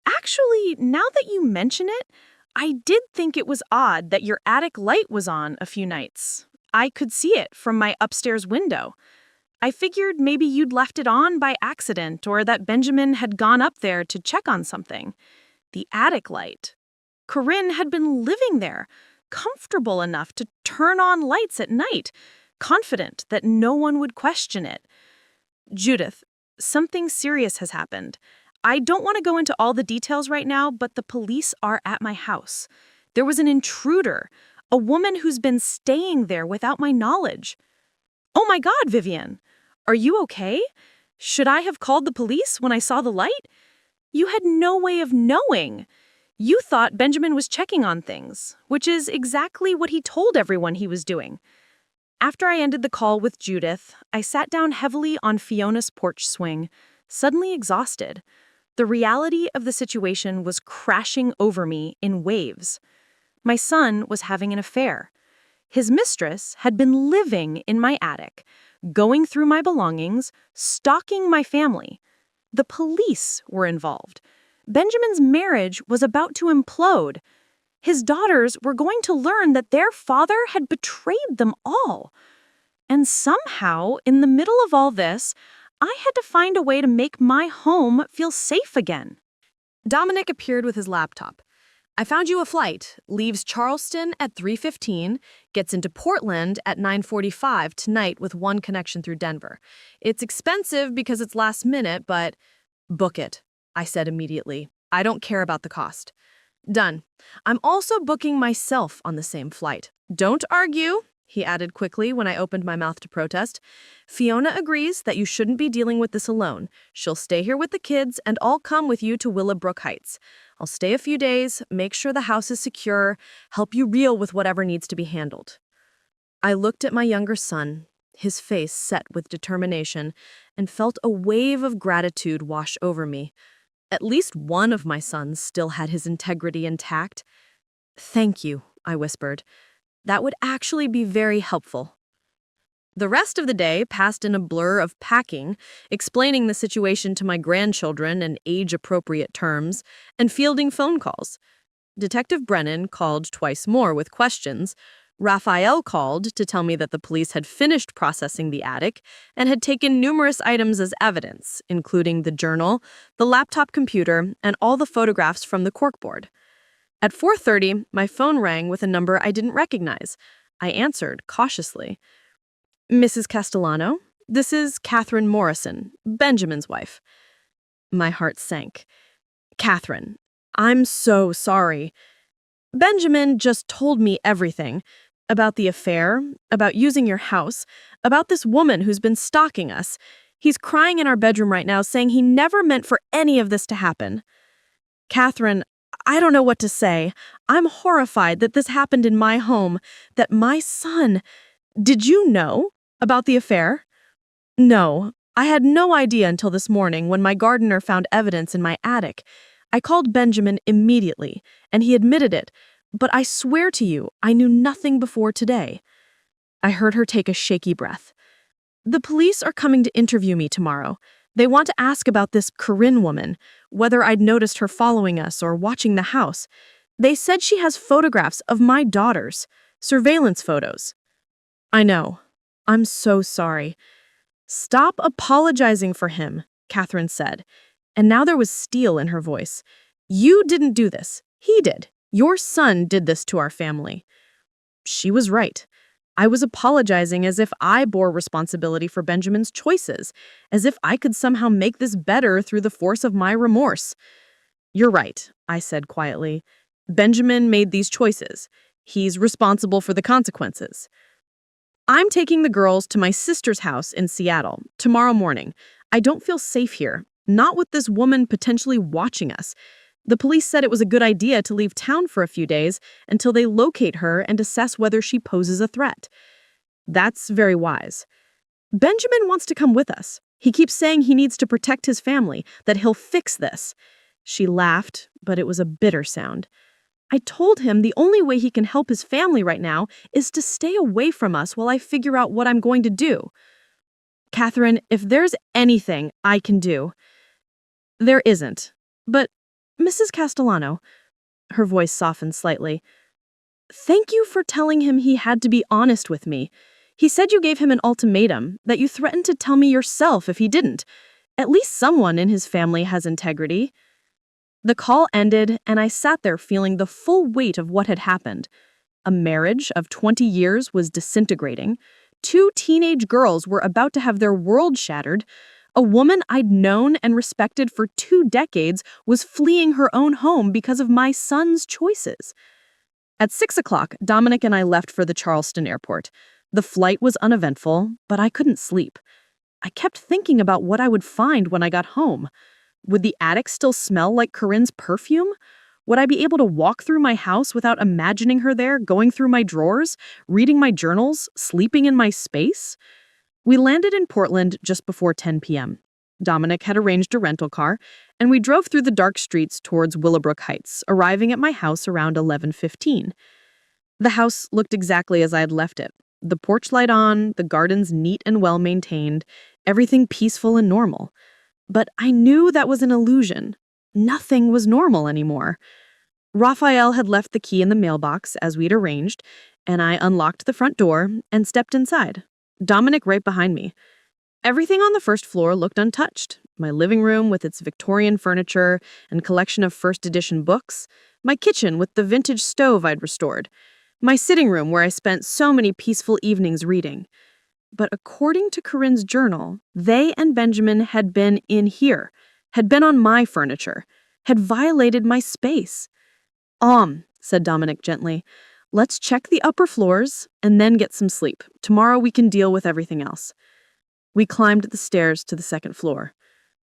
actually, now that you mention it, I did think it was odd that your attic light was on a few nights. I could see it from my upstairs window. I figured maybe you'd left it on by accident or that Benjamin had gone up there to check on something." The attic light. Corinne had been living there, comfortable enough to turn on lights at night, confident that no one would question it. "Judith, something serious has happened. I don't want to go into all the details right now, but the police are at my house. There was an intruder, a woman who's been staying there without my knowledge." "Oh my God, Vivienne! Are you okay? Should I have called the police when I saw the light? You had no way of knowing. You thought Benjamin was checking on things, which is exactly what he told everyone he was doing." After I ended the call with Judith, I sat down heavily on Fiona's porch swing, suddenly exhausted. The reality of the situation was crashing over me in waves. My son was having an affair. His mistress had been living in my attic, going through my belongings, stalking my family. The police were involved. Benjamin's marriage was about to implode. His daughters were going to learn that their father had betrayed them all. And somehow, in the middle of all this, I had to find a way to make my home feel safe again. Dominic appeared with his laptop. "I found you a flight, leaves Charleston at 3:15, gets into Portland at 9:45 tonight with one connection through Denver. It's expensive because it's last minute, but book it," I said immediately. "I don't care about the cost." "Done. I'm also booking myself on the same flight. Don't argue," he added quickly when I opened my mouth to protest. "Fiona agrees that you shouldn't be dealing with this alone. She'll stay here with the kids, and I'll come with you to Willowbrook Heights. I'll stay a few days, make sure the house is secure, help you reel with whatever needs to be handled." I looked at my younger son, his face set with determination, and felt a wave of gratitude wash over me. At least one of my sons still had his integrity intact. "Thank you," I whispered. "That would actually be very helpful." The rest of the day passed in a blur of packing, explaining the situation to my grandchildren in age-appropriate terms, and fielding phone calls. Detective Brennan called twice more with questions. Raphael called to tell me that the police had finished processing the attic and had taken numerous items as evidence, including the journal, the laptop computer, and all the photographs from the corkboard. At 4:30, my phone rang with a number I didn't recognize. I answered cautiously. "Mrs. Castellano, this is Catherine Morrison, Benjamin's wife." My heart sank. "Catherine, I'm so sorry. Benjamin just told me everything. About the affair, about using your house, about this woman who's been stalking us. He's crying in our bedroom right now, saying he never meant for any of this to happen. Catherine, I don't know what to say. I'm horrified that this happened in my home, that my son... Did you know about the affair? No, I had no idea until this morning when my gardener found evidence in my attic. I called Benjamin immediately, and he admitted it, but I swear to you, I knew nothing before today. I heard her take a shaky breath. The police are coming to interview me tomorrow. They want to ask about this Corinne woman, whether I'd noticed her following us or watching the house. They said she has photographs of my daughters, surveillance photos. I know. I'm so sorry. Stop apologizing for him, Catherine said, and now there was steel in her voice. You didn't do this. He did. Your son did this to our family. She was right. I was apologizing as if I bore responsibility for Benjamin's choices, as if I could somehow make this better through the force of my remorse. You're right, I said quietly. Benjamin made these choices. He's responsible for the consequences. I'm taking the girls to my sister's house in Seattle tomorrow morning. I don't feel safe here, not with this woman potentially watching us. The police said it was a good idea to leave town for a few days until they locate her and assess whether she poses a threat. That's very wise. Benjamin wants to come with us. He keeps saying he needs to protect his family, that he'll fix this. She laughed, but it was a bitter sound. I told him the only way he can help his family right now is to stay away from us while I figure out what I'm going to do. Catherine, if there's anything I can do... There isn't. But, Mrs. Castellano, her voice softened slightly, thank you for telling him he had to be honest with me. He said you gave him an ultimatum, that you threatened to tell me yourself if he didn't. At least someone in his family has integrity. The call ended, and I sat there feeling the full weight of what had happened. A marriage of 20 years was disintegrating. 2 teenage girls were about to have their world shattered. A woman I'd known and respected for 2 decades was fleeing her own home because of my son's choices. At 6 o'clock, Dominic and I left for the Charleston airport. The flight was uneventful, but I couldn't sleep. I kept thinking about what I would find when I got home. Would the attic still smell like Corinne's perfume? Would I be able to walk through my house without imagining her there, going through my drawers, reading my journals, sleeping in my space? We landed in Portland just before 10 p.m. Dominic had arranged a rental car, and we drove through the dark streets towards Willowbrook Heights, arriving at my house around 11:15. The house looked exactly as I had left it. The porch light on, the gardens neat and well-maintained, everything peaceful and normal. But I knew that was an illusion. Nothing was normal anymore. Raphael had left the key in the mailbox as we'd arranged, and I unlocked the front door and stepped inside. Dominic right behind me. Everything on the first floor looked untouched. My living room with its Victorian furniture and collection of first edition books. My kitchen with the vintage stove I'd restored. My sitting room where I spent so many peaceful evenings reading. But according to Corinne's journal, they and Benjamin had been in here, had been on my furniture, had violated my space. Said Dominic gently, let's check the upper floors and then get some sleep. Tomorrow we can deal with everything else. We climbed the stairs to the second floor.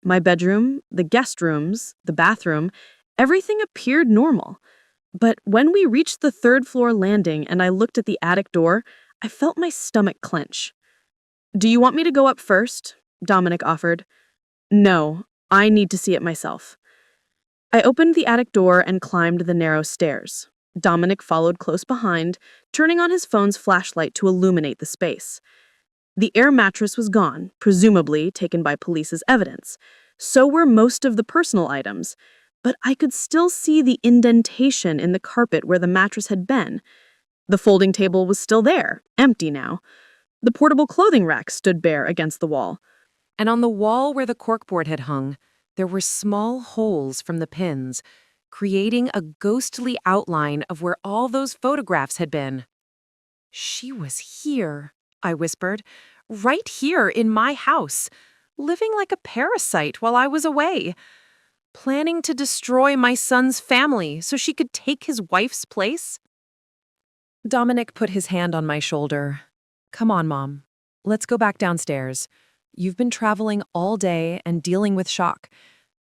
My bedroom, the guest rooms, the bathroom, everything appeared normal. But when we reached the third floor landing and I looked at the attic door, I felt my stomach clench. Do you want me to go up first? Dominic offered. No, I need to see it myself. I opened the attic door and climbed the narrow stairs. Dominic followed close behind, turning on his phone's flashlight to illuminate the space. The air mattress was gone, presumably taken by police as evidence. So were most of the personal items, but I could still see the indentation in the carpet where the mattress had been. The folding table was still there, empty now. The portable clothing rack stood bare against the wall. And on the wall where the corkboard had hung, there were small holes from the pins, creating a ghostly outline of where all those photographs had been. She was here, I whispered, right here in my house, living like a parasite while I was away, planning to destroy my son's family so she could take his wife's place. Dominic put his hand on my shoulder. Come on, Mom. Let's go back downstairs. You've been traveling all day and dealing with shock.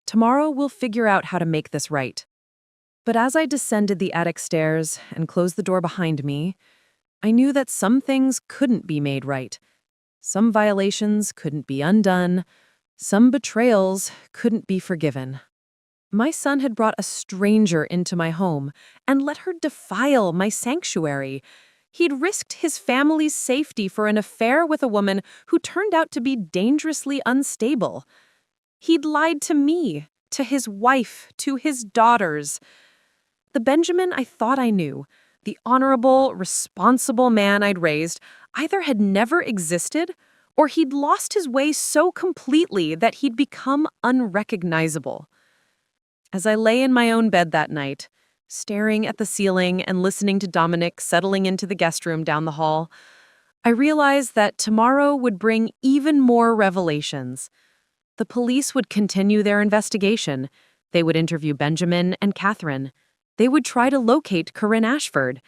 Tomorrow we'll figure out how to make this right. But as I descended the attic stairs and closed the door behind me, I knew that some things couldn't be made right. Some violations couldn't be undone. Some betrayals couldn't be forgiven. My son had brought a stranger into my home and let her defile my sanctuary. He'd risked his family's safety for an affair with a woman who turned out to be dangerously unstable. He'd lied to me, to his wife, to his daughters. The Benjamin I thought I knew, the honorable, responsible man I'd raised, either had never existed or he'd lost his way so completely that he'd become unrecognizable. As I lay in my own bed that night, staring at the ceiling and listening to Dominic settling into the guest room down the hall, I realized that tomorrow would bring even more revelations. The police would continue their investigation. They would interview Benjamin and Catherine. They would try to locate Corinne Ashford.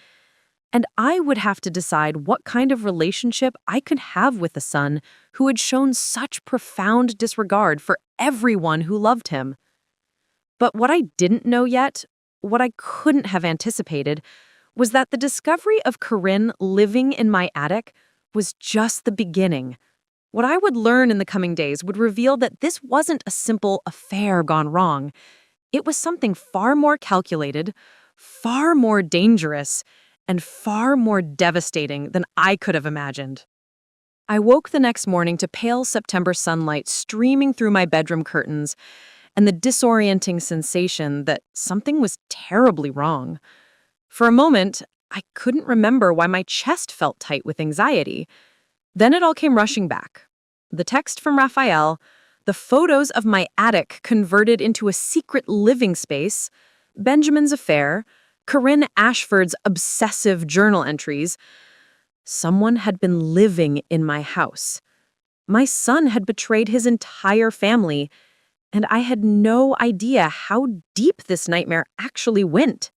And I would have to decide what kind of relationship I could have with a son who had shown such profound disregard for everyone who loved him. But what I didn't know yet, what I couldn't have anticipated, was that the discovery of Corinne living in my attic was just the beginning. What I would learn in the coming days would reveal that this wasn't a simple affair gone wrong. It was something far more calculated, far more dangerous, and far more devastating than I could have imagined. I woke the next morning to pale September sunlight streaming through my bedroom curtains and the disorienting sensation that something was terribly wrong. For a moment, I couldn't remember why my chest felt tight with anxiety. Then it all came rushing back. The text from Raphael, the photos of my attic converted into a secret living space, Benjamin's affair, Corinne Ashford's obsessive journal entries. Someone had been living in my house. My son had betrayed his entire family, and I had no idea how deep this nightmare actually went.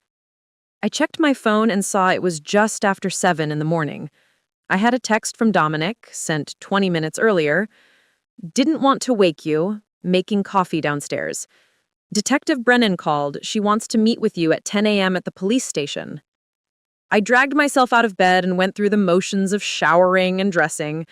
I checked my phone and saw it was just after 7 in the morning. I had a text from Dominic, sent 20 minutes earlier. Didn't want to wake you, making coffee downstairs. Detective Brennan called. She wants to meet with you at 10 a.m. at the police station. I dragged myself out of bed and went through the motions of showering and dressing,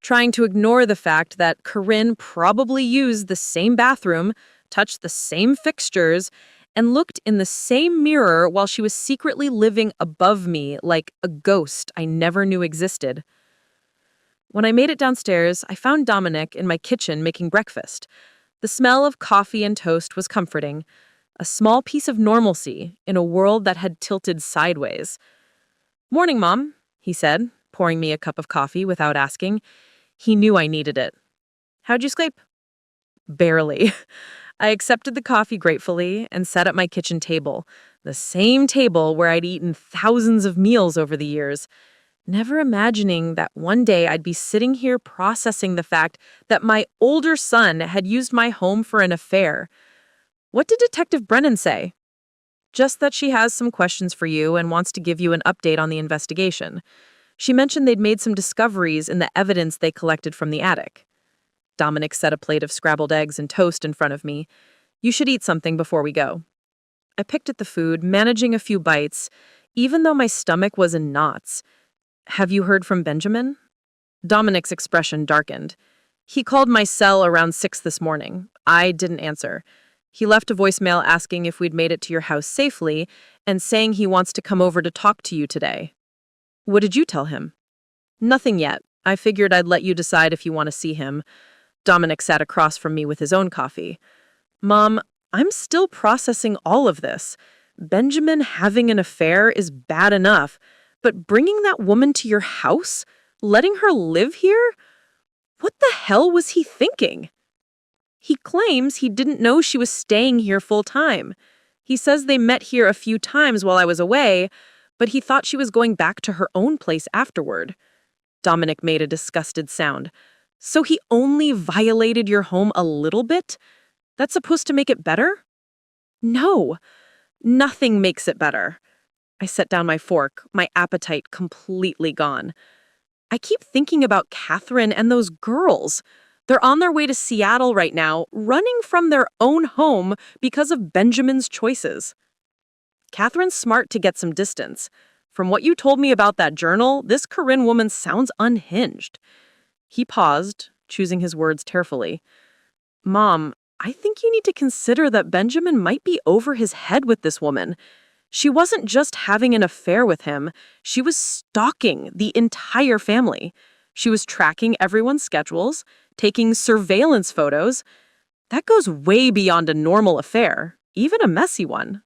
trying to ignore the fact that Corinne probably used the same bathroom, touched the same fixtures, and looked in the same mirror while she was secretly living above me like a ghost I never knew existed. When I made it downstairs, I found Dominic in my kitchen making breakfast. The smell of coffee and toast was comforting, a small piece of normalcy in a world that had tilted sideways. "Morning, Mom," he said, pouring me a cup of coffee without asking. He knew I needed it. "How'd you sleep?" Barely. I accepted the coffee gratefully and sat at my kitchen table, the same table where I'd eaten thousands of meals over the years, never imagining that one day I'd be sitting here processing the fact that my older son had used my home for an affair. What did Detective Brennan say? Just that she has some questions for you and wants to give you an update on the investigation. She mentioned they'd made some discoveries in the evidence they collected from the attic. Dominic set a plate of scrambled eggs and toast in front of me. "You should eat something before we go." I picked at the food, managing a few bites, even though my stomach was in knots. "Have you heard from Benjamin?" Dominic's expression darkened. "He called my cell around 6 this morning. I didn't answer. He left a voicemail asking if we'd made it to your house safely and saying he wants to come over to talk to you today." "What did you tell him?" "Nothing yet. I figured I'd let you decide if you want to see him." Dominic sat across from me with his own coffee. "Mom, I'm still processing all of this. Benjamin having an affair is bad enough, but bringing that woman to your house? Letting her live here? What the hell was he thinking?" "He claims he didn't know she was staying here full time. He says they met here a few times while I was away, but he thought she was going back to her own place afterward." Dominic made a disgusted sound. "So he only violated your home a little bit? That's supposed to make it better?" "No, nothing makes it better." I set down my fork, my appetite completely gone. "I keep thinking about Catherine and those girls. They're on their way to Seattle right now, running from their own home because of Benjamin's choices." Catherine's smart to get some distance. From what you told me about that journal, this Corinne woman sounds unhinged. He paused, choosing his words carefully. Mom, I think you need to consider that Benjamin might be over his head with this woman. She wasn't just having an affair with him, she was stalking the entire family. She was tracking everyone's schedules, taking surveillance photos. That goes way beyond a normal affair, even a messy one.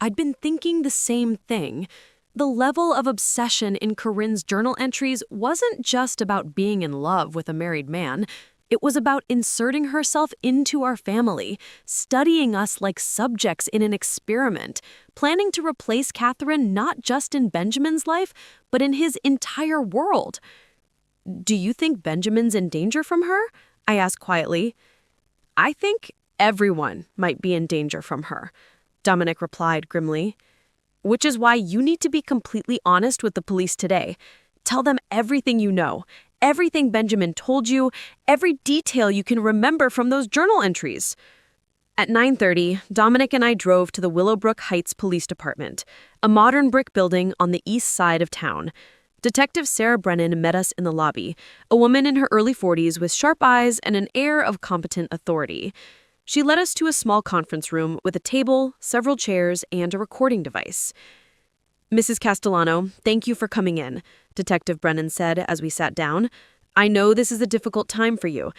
I'd been thinking the same thing. The level of obsession in Corinne's journal entries wasn't just about being in love with a married man. It was about inserting herself into our family, studying us like subjects in an experiment, planning to replace Catherine not just in Benjamin's life, but in his entire world. Do you think Benjamin's in danger from her? I asked quietly. I think everyone might be in danger from her, Dominic replied grimly. Which is why you need to be completely honest with the police today. Tell them everything you know, everything Benjamin told you, every detail you can remember from those journal entries. At 9:30, Dominic and I drove to the Willowbrook Heights Police Department, a modern brick building on the east side of town. Detective Sarah Brennan met us in the lobby, a woman in her early 40s with sharp eyes and an air of competent authority. She led us to a small conference room with a table, several chairs, and a recording device. Mrs. Castellano, thank you for coming in, Detective Brennan said as we sat down. I know this is a difficult time for you.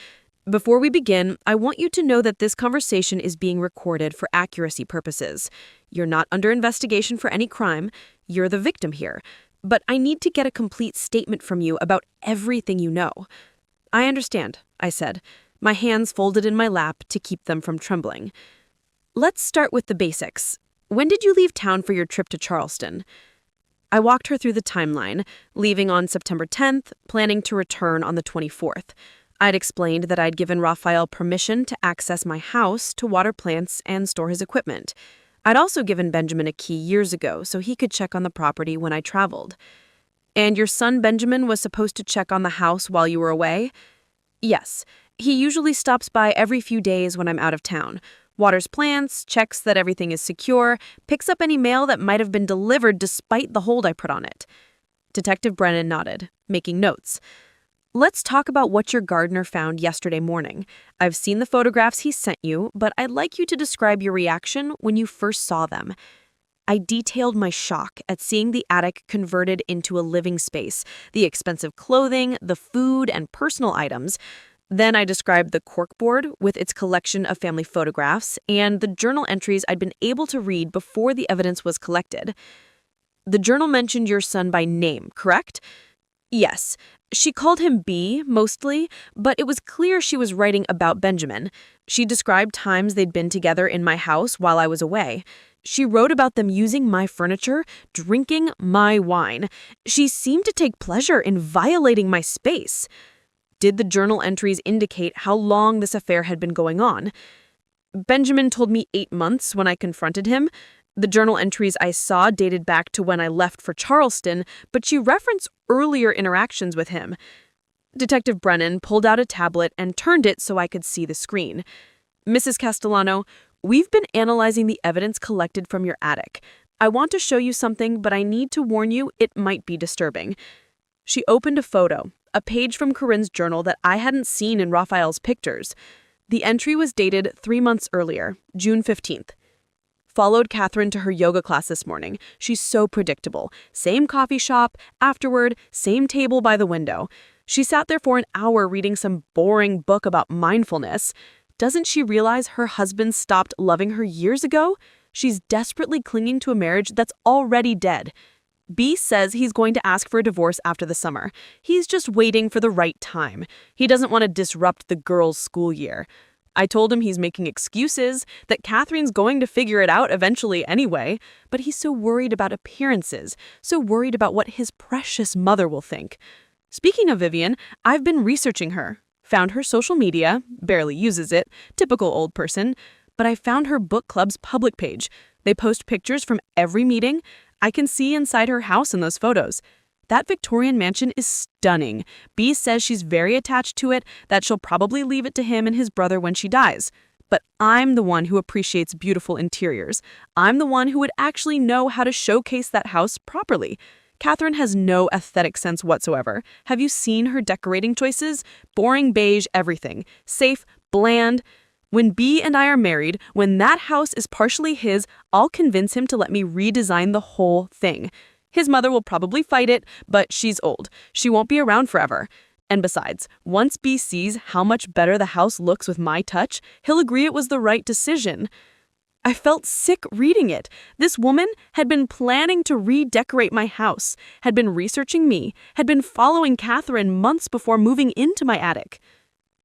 Before we begin, I want you to know that this conversation is being recorded for accuracy purposes. You're not under investigation for any crime. You're the victim here. But I need to get a complete statement from you about everything you know. I understand, I said, my hands folded in my lap to keep them from trembling. Let's start with the basics. When did you leave town for your trip to Charleston? I walked her through the timeline, leaving on September 10th, planning to return on the 24th. I'd explained that I'd given Raphael permission to access my house to water plants and store his equipment. I'd also given Benjamin a key years ago so he could check on the property when I traveled. And your son Benjamin was supposed to check on the house while you were away? Yes. He usually stops by every few days when I'm out of town, waters plants, checks that everything is secure, picks up any mail that might have been delivered despite the hold I put on it. Detective Brennan nodded, making notes. Let's talk about what your gardener found yesterday morning. I've seen the photographs he sent you, but I'd like you to describe your reaction when you first saw them. I detailed my shock at seeing the attic converted into a living space, the expensive clothing, the food, and personal items. Then I described the corkboard with its collection of family photographs and the journal entries I'd been able to read before the evidence was collected. The journal mentioned your son by name, correct? Yes. She called him B, mostly, but it was clear she was writing about Benjamin. She described times they'd been together in my house while I was away. She wrote about them using my furniture, drinking my wine. She seemed to take pleasure in violating my space. Did the journal entries indicate how long this affair had been going on? Benjamin told me 8 months when I confronted him. The journal entries I saw dated back to when I left for Charleston, but she referenced earlier interactions with him. Detective Brennan pulled out a tablet and turned it so I could see the screen. Mrs. Castellano, we've been analyzing the evidence collected from your attic. I want to show you something, but I need to warn you it might be disturbing. She opened a photo, a page from Corinne's journal that I hadn't seen in Raphael's pictures. The entry was dated 3 months earlier, June 15th. Followed Catherine to her yoga class this morning. She's so predictable. Same coffee shop, afterward, same table by the window. She sat there for an hour reading some boring book about mindfulness. Doesn't she realize her husband stopped loving her years ago? She's desperately clinging to a marriage that's already dead. B says he's going to ask for a divorce after the summer. He's just waiting for the right time. He doesn't want to disrupt the girls' school year. I told him he's making excuses, that Catherine's going to figure it out eventually anyway, but he's so worried about appearances, so worried about what his precious mother will think. Speaking of Vivian, I've been researching her. Found her social media, barely uses it, typical old person, but I found her book club's public page. They post pictures from every meeting. I can see inside her house in those photos. That Victorian mansion is stunning. B says she's very attached to it, that she'll probably leave it to him and his brother when she dies. But I'm the one who appreciates beautiful interiors. I'm the one who would actually know how to showcase that house properly. Catherine has no aesthetic sense whatsoever. Have you seen her decorating choices? Boring beige everything. Safe, bland. When B and I are married, when that house is partially his, I'll convince him to let me redesign the whole thing. His mother will probably fight it, but she's old. She won't be around forever. And besides, once B sees how much better the house looks with my touch, he'll agree it was the right decision. I felt sick reading it. This woman had been planning to redecorate my house, had been researching me, had been following Catherine months before moving into my attic.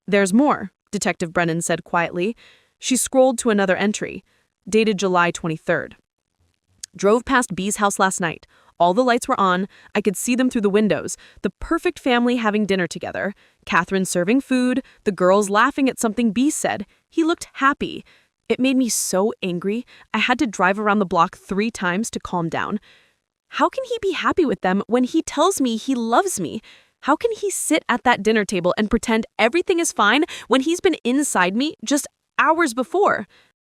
"There's more," Detective Brennan said quietly. She scrolled to another entry, dated July 23rd. "Drove past B's house last night. All the lights were on. I could see them through the windows. The perfect family having dinner together. Catherine serving food, the girls laughing at something B said. He looked happy. It made me so angry, I had to drive around the block 3 times to calm down. How can he be happy with them when he tells me he loves me? How can he sit at that dinner table and pretend everything is fine when he's been inside me just hours before?"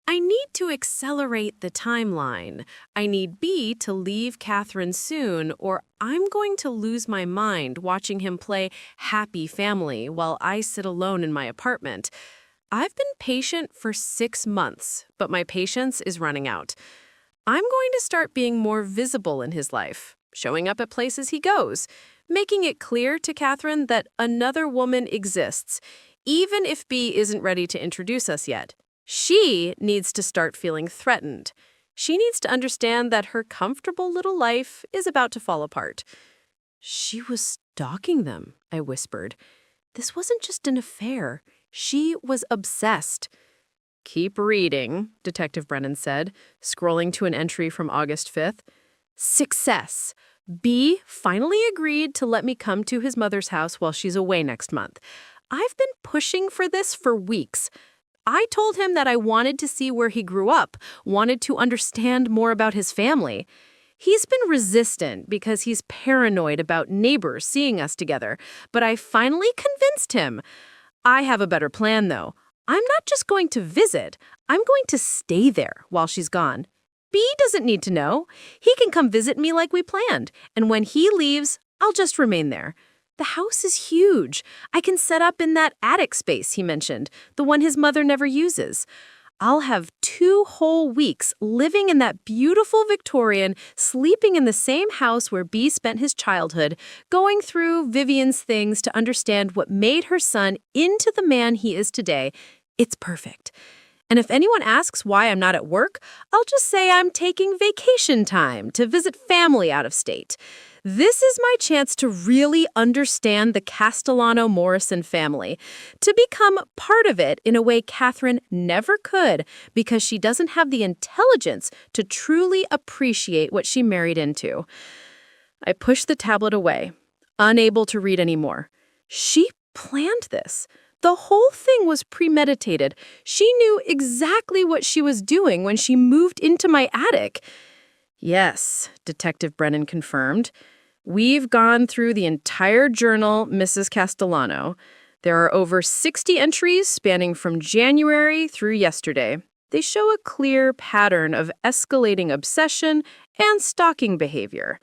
I need to accelerate the timeline. I need B to leave Catherine soon, or I'm going to lose my mind watching him play happy family while I sit alone in my apartment. I've been patient for 6 months, but my patience is running out. I'm going to start being more visible in his life, showing up at places he goes, making it clear to Catherine that another woman exists, even if B isn't ready to introduce us yet. She needs to start feeling threatened. She needs to understand that her comfortable little life is about to fall apart. She was stalking them, I whispered. This wasn't just an affair. She was obsessed. "Keep reading," Detective Brennan said, scrolling to an entry from August 5th. "Success. B finally agreed to let me come to his mother's house while she's away next month. I've been pushing for this for weeks. I told him that I wanted to see where he grew up, wanted to understand more about his family. He's been resistant because he's paranoid about neighbors seeing us together, but I finally convinced him. I have a better plan, though. I'm not just going to visit. I'm going to stay there while she's gone. B doesn't need to know. He can come visit me like we planned, and when he leaves, I'll just remain there. The house is huge. I can set up in that attic space he mentioned, the one his mother never uses. I'll have 2 whole weeks living in that beautiful Victorian, sleeping in the same house where B spent his childhood, going through Vivian's things to understand what made her son into the man he is today. It's perfect. And if anyone asks why I'm not at work, I'll just say I'm taking vacation time to visit family out of state. This is my chance to really understand the Castellano-Morrison family, to become part of it in a way Catherine never could because she doesn't have the intelligence to truly appreciate what she married into." I pushed the tablet away, unable to read anymore. She planned this. The whole thing was premeditated. She knew exactly what she was doing when she moved into my attic. "Yes," Detective Brennan confirmed. "We've gone through the entire journal, Mrs. Castellano. There are over 60 entries spanning from January through yesterday. They show a clear pattern of escalating obsession and stalking behavior.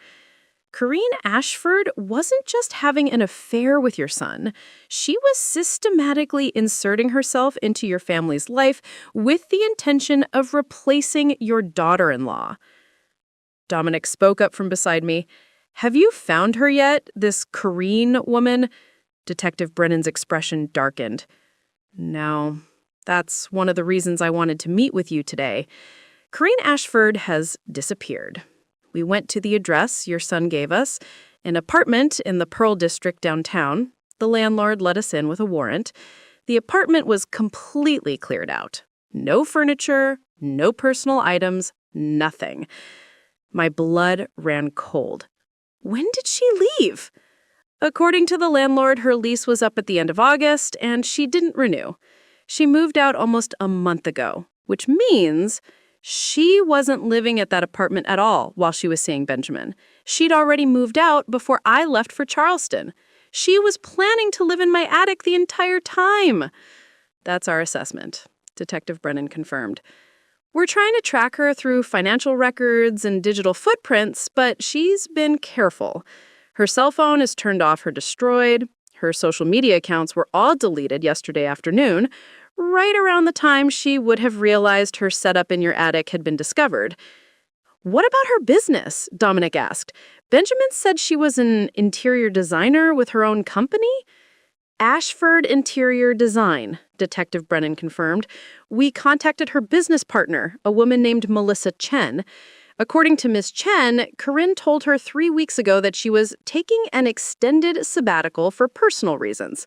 Corinne Ashford wasn't just having an affair with your son. She was systematically inserting herself into your family's life with the intention of replacing your daughter-in-law." Dominic spoke up from beside me. "Have you found her yet, this Corinne woman?" Detective Brennan's expression darkened. "No, that's one of the reasons I wanted to meet with you today. Corinne Ashford has disappeared. We went to the address your son gave us, an apartment in the Pearl District downtown. The landlord let us in with a warrant. The apartment was completely cleared out. No furniture, no personal items, nothing. My blood ran cold. When did she leave? According to the landlord, her lease was up at the end of August, and she didn't renew. She moved out almost a month ago, which means she wasn't living at that apartment at all while she was seeing Benjamin. She'd already moved out before I left for Charleston. She was planning to live in my attic the entire time. That's our assessment. Detective Brennan confirmed. We're trying to track her through financial records and digital footprints, but she's been careful. Her cell phone is turned off or destroyed. Her social media accounts were all deleted yesterday afternoon, right around the time she would have realized her setup in your attic had been discovered. What about her business? Dominic asked. Benjamin said she was an interior designer with her own company? Ashford Interior Design, Detective Brennan confirmed. We contacted her business partner, a woman named Melissa Chen. According to Miss Chen, Corinne told her 3 weeks ago that she was taking an extended sabbatical for personal reasons.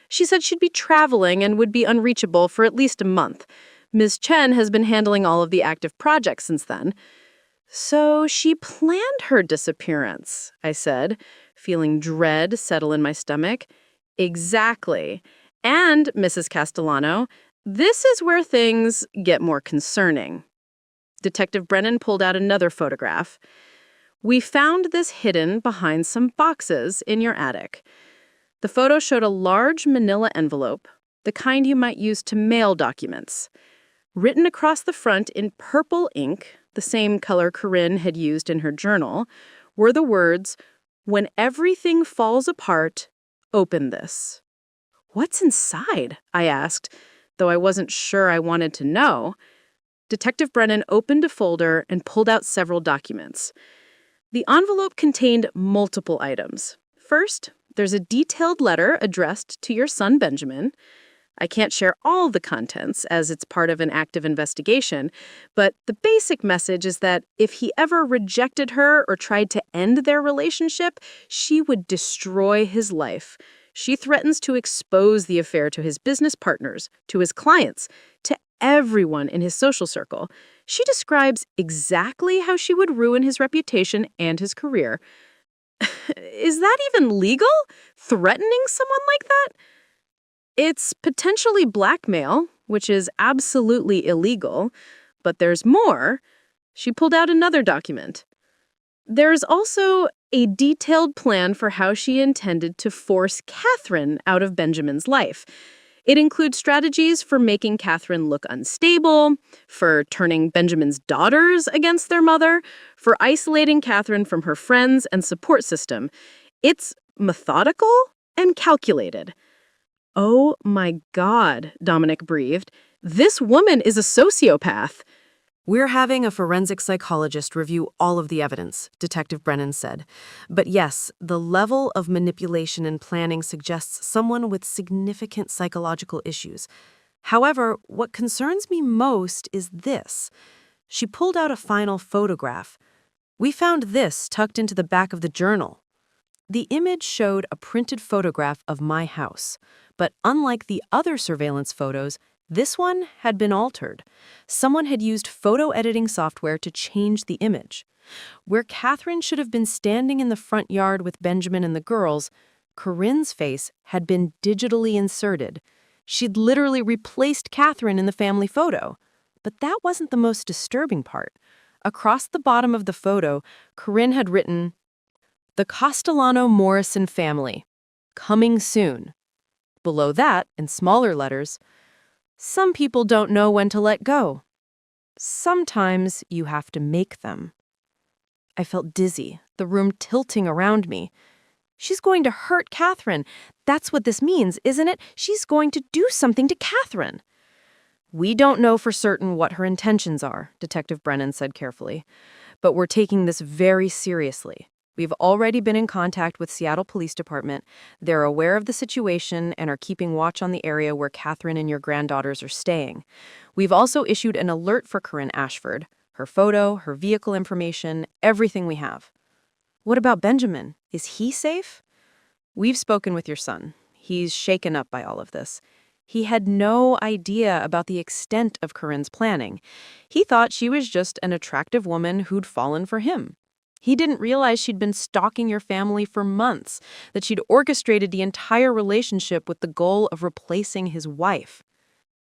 She said she'd be traveling and would be unreachable for at least a month. Ms. Chen has been handling all of the active projects since then. So she planned her disappearance, I said, feeling dread settle in my stomach. Exactly. And, Mrs. Castellano, this is where things get more concerning. Detective Brennan pulled out another photograph. We found this hidden behind some boxes in your attic. The photo showed a large manila envelope, the kind you might use to mail documents. Written across the front in purple ink, the same color Corinne had used in her journal, were the words, "When everything falls apart, open this." What's inside? I asked, though I wasn't sure I wanted to know. Detective Brennan opened a folder and pulled out several documents. The envelope contained multiple items. First, there's a detailed letter addressed to your son Benjamin. I can't share all the contents as it's part of an active investigation, but the basic message is that if he ever rejected her or tried to end their relationship, she would destroy his life. She threatens to expose the affair to his business partners, to his clients, to everyone in his social circle. She describes exactly how she would ruin his reputation and his career. Is that even legal? Threatening someone like that? It's potentially blackmail, which is absolutely illegal, but there's more. She pulled out another document. There's also a detailed plan for how she intended to force Catherine out of Benjamin's life. It includes strategies for making Catherine look unstable, for turning Benjamin's daughters against their mother, for isolating Catherine from her friends and support system. It's methodical and calculated. Oh my God, Dominic breathed. This woman is a sociopath. We're having a forensic psychologist review all of the evidence, Detective Brennan said. But yes, the level of manipulation and planning suggests someone with significant psychological issues. However, what concerns me most is this. She pulled out a final photograph. We found this tucked into the back of the journal. The image showed a printed photograph of my house, but unlike the other surveillance photos, this one had been altered. Someone had used photo editing software to change the image. Where Catherine should have been standing in the front yard with Benjamin and the girls, Corinne's face had been digitally inserted. She'd literally replaced Catherine in the family photo. But that wasn't the most disturbing part. Across the bottom of the photo, Corinne had written, "The Castellano-Morrison family. Coming soon." Below that, in smaller letters, "Some people don't know when to let go. Sometimes you have to make them." I felt dizzy, the room tilting around me. She's going to hurt Catherine. That's what this means, isn't it? She's going to do something to Catherine. We don't know for certain what her intentions are, Detective Brennan said carefully, but we're taking this very seriously. We've already been in contact with Seattle Police Department. They're aware of the situation and are keeping watch on the area where Catherine and your granddaughters are staying. We've also issued an alert for Corinne Ashford, her photo, her vehicle information, everything we have. What about Benjamin? Is he safe? We've spoken with your son. He's shaken up by all of this. He had no idea about the extent of Corinne's planning. He thought she was just an attractive woman who'd fallen for him. He didn't realize she'd been stalking your family for months, that she'd orchestrated the entire relationship with the goal of replacing his wife.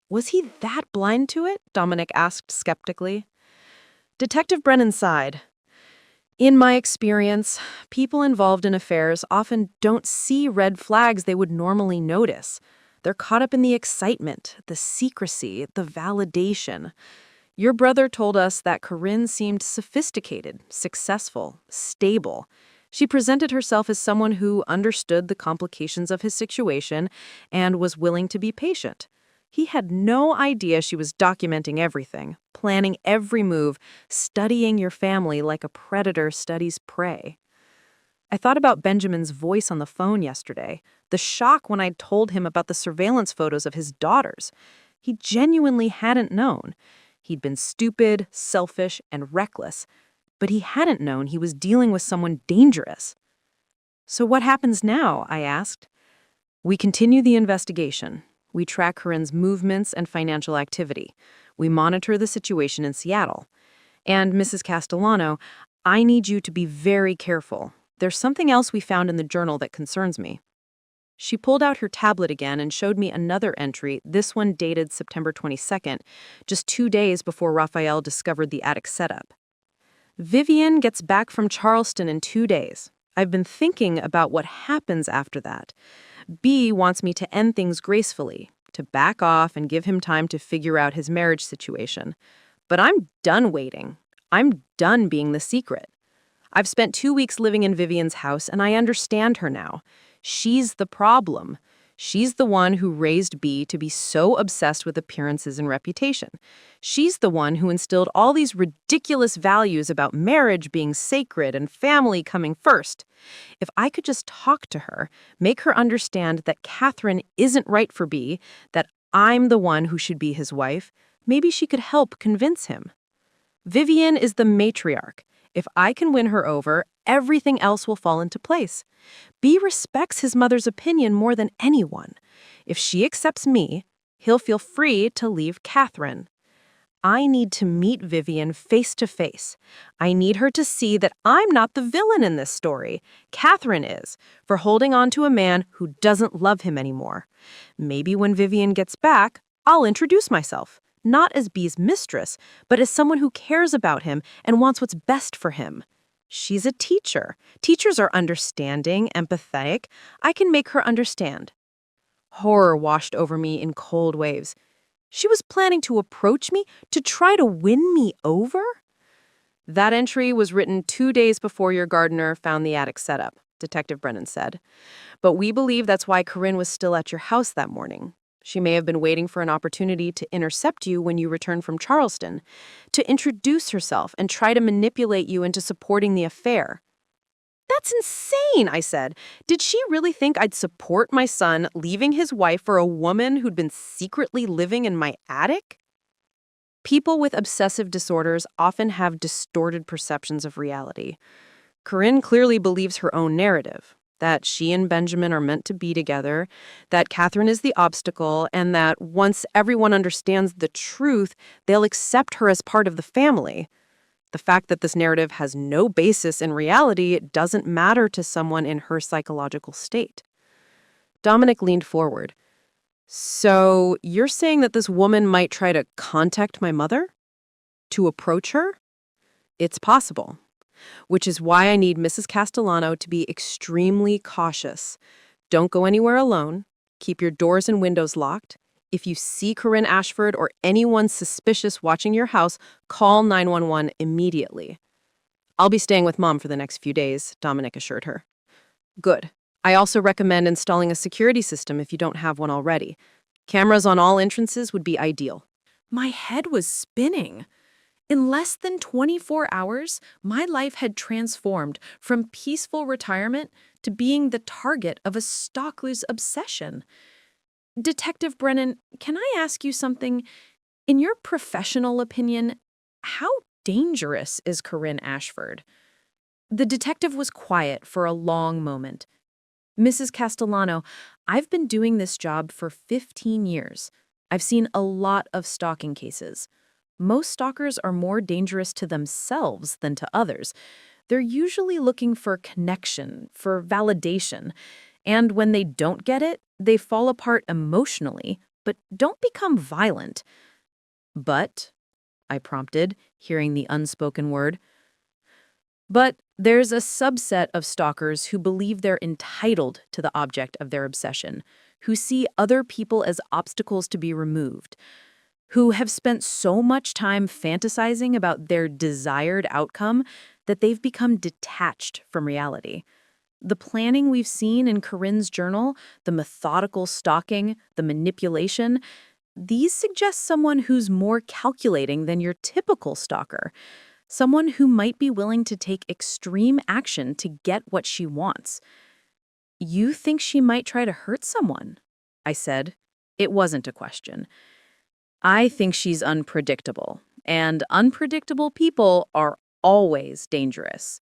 Was he that blind to it? Dominic asked skeptically. Detective Brennan sighed. In my experience, people involved in affairs often don't see red flags they would normally notice. They're caught up in the excitement, the secrecy, the validation. Your brother told us that Corinne seemed sophisticated, successful, stable. She presented herself as someone who understood the complications of his situation and was willing to be patient. He had no idea she was documenting everything, planning every move, studying your family like a predator studies prey. I thought about Benjamin's voice on the phone yesterday, the shock when I told him about the surveillance photos of his daughters. He genuinely hadn't known. He'd been stupid, selfish, and reckless, but he hadn't known he was dealing with someone dangerous. So what happens now? I asked. We continue the investigation. We track Corinne's movements and financial activity. We monitor the situation in Seattle. And, Mrs. Castellano, I need you to be very careful. There's something else we found in the journal that concerns me. She pulled out her tablet again and showed me another entry, this one dated September 22nd, just 2 days before Raphael discovered the attic setup. Vivian gets back from Charleston in 2 days. I've been thinking about what happens after that. B wants me to end things gracefully, to back off and give him time to figure out his marriage situation. But I'm done waiting. I'm done being the secret. I've spent 2 weeks living in Vivian's house, and I understand her now. She's the problem. She's the one who raised B to be so obsessed with appearances and reputation. She's the one who instilled all these ridiculous values about marriage being sacred and family coming first. If I could just talk to her, make her understand that Catherine isn't right for B, that I'm the one who should be his wife, maybe she could help convince him. Vivian is the matriarch. If I can win her over, everything else will fall into place. B respects his mother's opinion more than anyone. If she accepts me, he'll feel free to leave Catherine. I need to meet Vivian face to face. I need her to see that I'm not the villain in this story. Catherine is, for holding on to a man who doesn't love him anymore. Maybe when Vivian gets back, I'll introduce myself. Not as B's mistress, but as someone who cares about him and wants what's best for him. She's a teacher. Teachers are understanding, empathetic. I can make her understand. Horror washed over me in cold waves. She was planning to approach me, to try to win me over? That entry was written 2 days before your gardener found the attic setup, Detective Brennan said. But we believe that's why Corinne was still at your house that morning. She may have been waiting for an opportunity to intercept you when you returned from Charleston, to introduce herself and try to manipulate you into supporting the affair. That's insane, I said. Did she really think I'd support my son leaving his wife for a woman who'd been secretly living in my attic? People with obsessive disorders often have distorted perceptions of reality. Corinne clearly believes her own narrative, that she and Benjamin are meant to be together, that Catherine is the obstacle, and that once everyone understands the truth, they'll accept her as part of the family. The fact that this narrative has no basis in reality doesn't matter to someone in her psychological state. Dominic leaned forward. So you're saying that this woman might try to contact my mother? To approach her? It's possible. Which is why I need Mrs. Castellano to be extremely cautious. Don't go anywhere alone. Keep your doors and windows locked. If you see Corinne Ashford or anyone suspicious watching your house, call 911 immediately. I'll be staying with Mom for the next few days, Dominic assured her. Good. I also recommend installing a security system if you don't have one already. Cameras on all entrances would be ideal. My head was spinning. In less than 24 hours, my life had transformed from peaceful retirement to being the target of a stalker's obsession. Detective Brennan, can I ask you something? In your professional opinion, how dangerous is Corinne Ashford? The detective was quiet for a long moment. Mrs. Castellano, I've been doing this job for 15 years. I've seen a lot of stalking cases. Most stalkers are more dangerous to themselves than to others. They're usually looking for connection, for validation. And when they don't get it, they fall apart emotionally, but don't become violent. But, I prompted, hearing the unspoken word. But there's a subset of stalkers who believe they're entitled to the object of their obsession. who see other people as obstacles to be removed, who have spent so much time fantasizing about their desired outcome that they've become detached from reality. The planning we've seen in Corinne's journal, the methodical stalking, the manipulation, these suggest someone who's more calculating than your typical stalker, someone who might be willing to take extreme action to get what she wants. You think she might try to hurt someone? I said. It wasn't a question. I think she's unpredictable, and unpredictable people are always dangerous.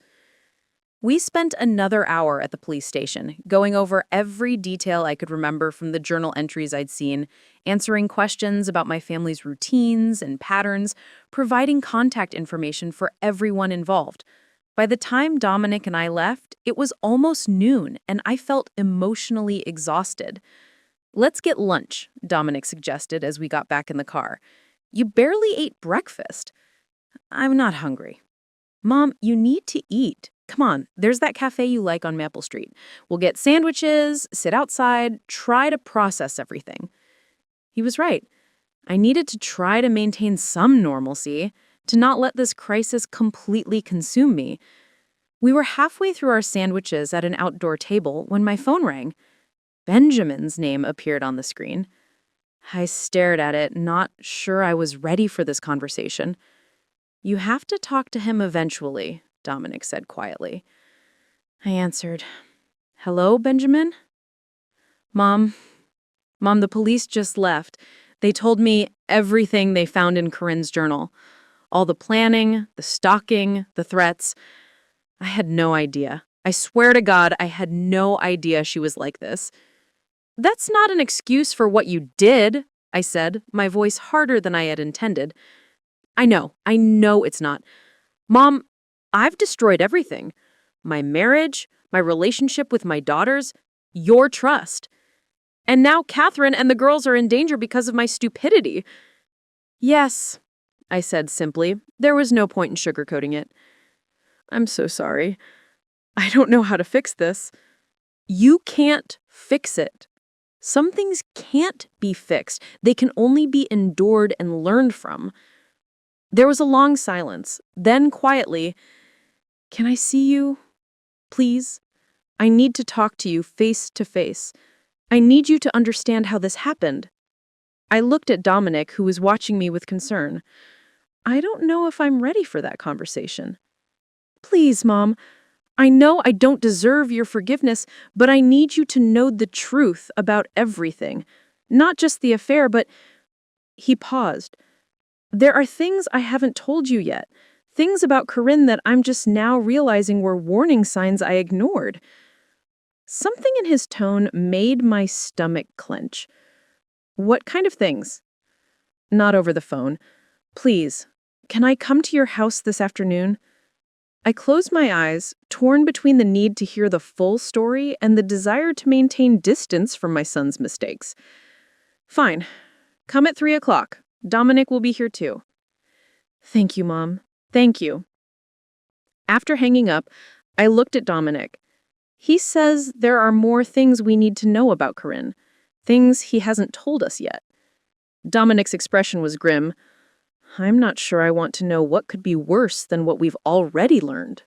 We spent another hour at the police station, going over every detail I could remember from the journal entries I'd seen, answering questions about my family's routines and patterns, providing contact information for everyone involved. By the time Dominic and I left, it was almost noon, and I felt emotionally exhausted. "Let's get lunch," Dominic suggested as we got back in the car. "You barely ate breakfast." "I'm not hungry." "Mom, you need to eat. Come on, there's that cafe you like on Maple Street. We'll get sandwiches, sit outside, try to process everything." He was right. I needed to try to maintain some normalcy, to not let this crisis completely consume me. We were halfway through our sandwiches at an outdoor table when my phone rang. Benjamin's name appeared on the screen. I stared at it, not sure I was ready for this conversation. "You have to talk to him eventually," Dominic said quietly. I answered, "Hello, Benjamin?" Mom, the police just left. They told me everything they found in Corinne's journal. All the planning, the stalking, the threats. I had no idea. I swear to God, I had no idea she was like this." "That's not an excuse for what you did," I said, my voice harder than I had intended. I know it's not. Mom, I've destroyed everything. My marriage, my relationship with my daughters, your trust. And now Catherine and the girls are in danger because of my stupidity." "Yes," I said simply. There was no point in sugarcoating it. "I'm so sorry. I don't know how to fix this." "You can't fix it. Some things can't be fixed. They can only be endured and learned from." There was a long silence. Then quietly, "Can I see you? Please? I need to talk to you face to face. I need you to understand how this happened." I looked at Dominic, who was watching me with concern. I don't know if I'm ready for that conversation. "Please, Mom. I know I don't deserve your forgiveness, but I need you to know the truth about everything. Not just the affair, but—" He paused. "There are things I haven't told you yet. Things about Corinne that I'm just now realizing were warning signs I ignored." Something in his tone made my stomach clench. "What kind of things?" "Not over the phone. Please, can I come to your house this afternoon?" I closed my eyes, torn between the need to hear the full story and the desire to maintain distance from my son's mistakes. "Fine. Come at 3 o'clock. Dominic will be here too." "Thank you, Mom. Thank you." After hanging up, I looked at Dominic. He says there are more things we need to know about Corinne, things he hasn't told us yet. Dominic's expression was grim. I'm not sure I want to know what could be worse than what we've already learned.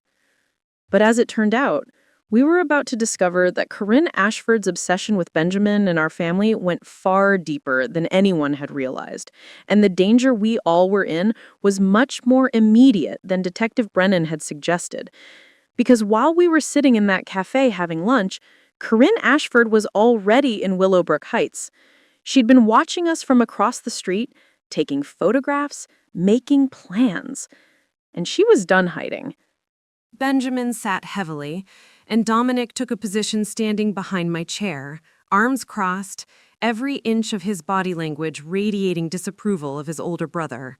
But as it turned out, we were about to discover that Corinne Ashford's obsession with Benjamin and our family went far deeper than anyone had realized, and the danger we all were in was much more immediate than Detective Brennan had suggested. Because while we were sitting in that cafe having lunch, Corinne Ashford was already in Willowbrook Heights. She'd been watching us from across the street, taking photographs, making plans. And she was done hiding. Benjamin sat heavily, and Dominic took a position standing behind my chair, arms crossed, every inch of his body language radiating disapproval of his older brother.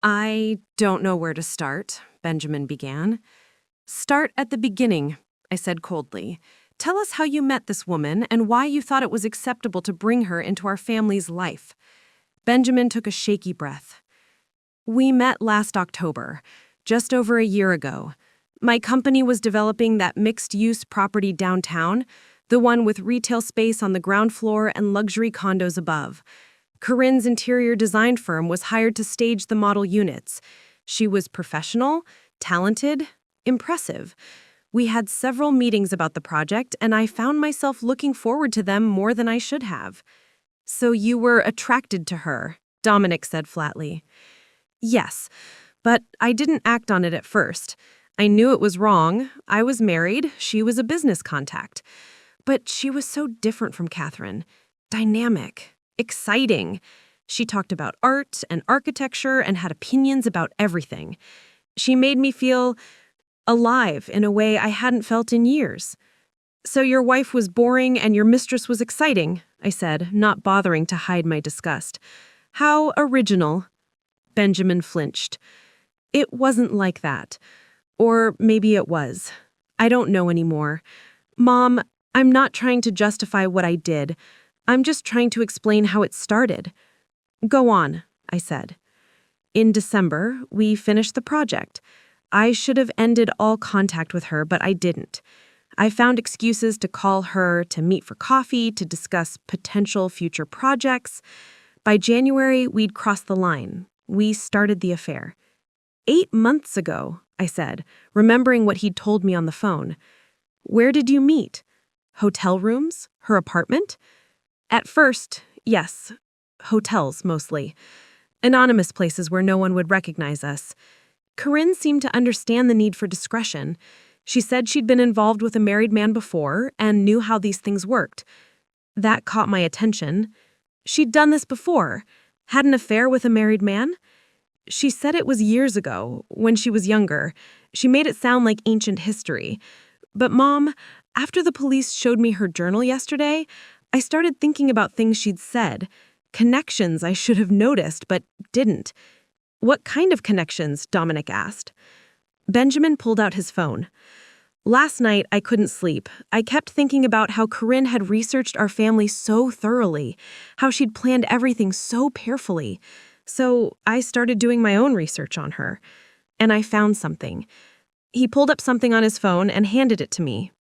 "I don't know where to start," Benjamin began. "Start at the beginning," I said coldly. "Tell us how you met this woman and why you thought it was acceptable to bring her into our family's life." Benjamin took a shaky breath. "We met last October, just over a year ago. My company was developing that mixed-use property downtown, the one with retail space on the ground floor and luxury condos above. Corinne's interior design firm was hired to stage the model units. She was professional, talented, impressive. We had several meetings about the project, and I found myself looking forward to them more than I should have. "So you were attracted to her," Dominic said flatly. "Yes, but I didn't act on it at first. I knew it was wrong. I was married. She was a business contact. But she was so different from Catherine. Dynamic, exciting. She talked about art and architecture and had opinions about everything. She made me feel alive in a way I hadn't felt in years." "So your wife was boring and your mistress was exciting," I said, not bothering to hide my disgust. "How original." Benjamin flinched. "It wasn't like that. Or maybe it was. I don't know anymore. Mom, I'm not trying to justify what I did. I'm just trying to explain how it started." "Go on," I said. "In December, we finished the project. I should have ended all contact with her, but I didn't. I found excuses to call her, to meet for coffee, to discuss potential future projects. By January, we'd crossed the line. We started the affair." 8 months ago, I said, remembering what he'd told me on the phone. "Where did you meet? Hotel rooms? Her apartment?" "At first, yes. Hotels, mostly. Anonymous places where no one would recognize us. Corinne seemed to understand the need for discretion. She said she'd been involved with a married man before and knew how these things worked. That caught my attention. She'd done this before, had an affair with a married man. She said it was years ago, when she was younger. She made it sound like ancient history. But Mom, after the police showed me her journal yesterday, I started thinking about things she'd said, connections I should have noticed but didn't." "What kind of connections?" Dominic asked. Benjamin pulled out his phone. "Last night, I couldn't sleep. I kept thinking about how Corinne had researched our family so thoroughly, how she'd planned everything so carefully. So I started doing my own research on her. And I found something." He pulled up something on his phone and handed it to me.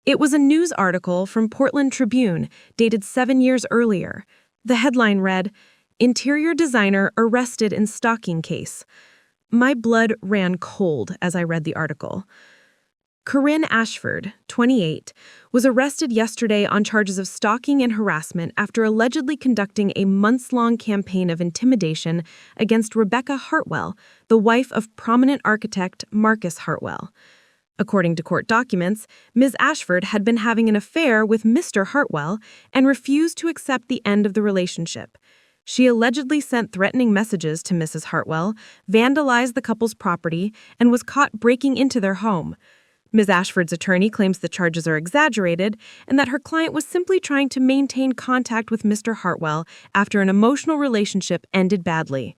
It was a news article from Portland Tribune, dated 7 years earlier. The headline read, "Interior designer arrested in stalking case." My blood ran cold as I read the article. Corinne Ashford, 28, was arrested yesterday on charges of stalking and harassment after allegedly conducting a months-long campaign of intimidation against Rebecca Hartwell, the wife of prominent architect Marcus Hartwell. According to court documents, Ms. Ashford had been having an affair with Mr. Hartwell and refused to accept the end of the relationship. She allegedly sent threatening messages to Mrs. Hartwell, vandalized the couple's property, and was caught breaking into their home. Ms. Ashford's attorney claims the charges are exaggerated and that her client was simply trying to maintain contact with Mr. Hartwell after an emotional relationship ended badly.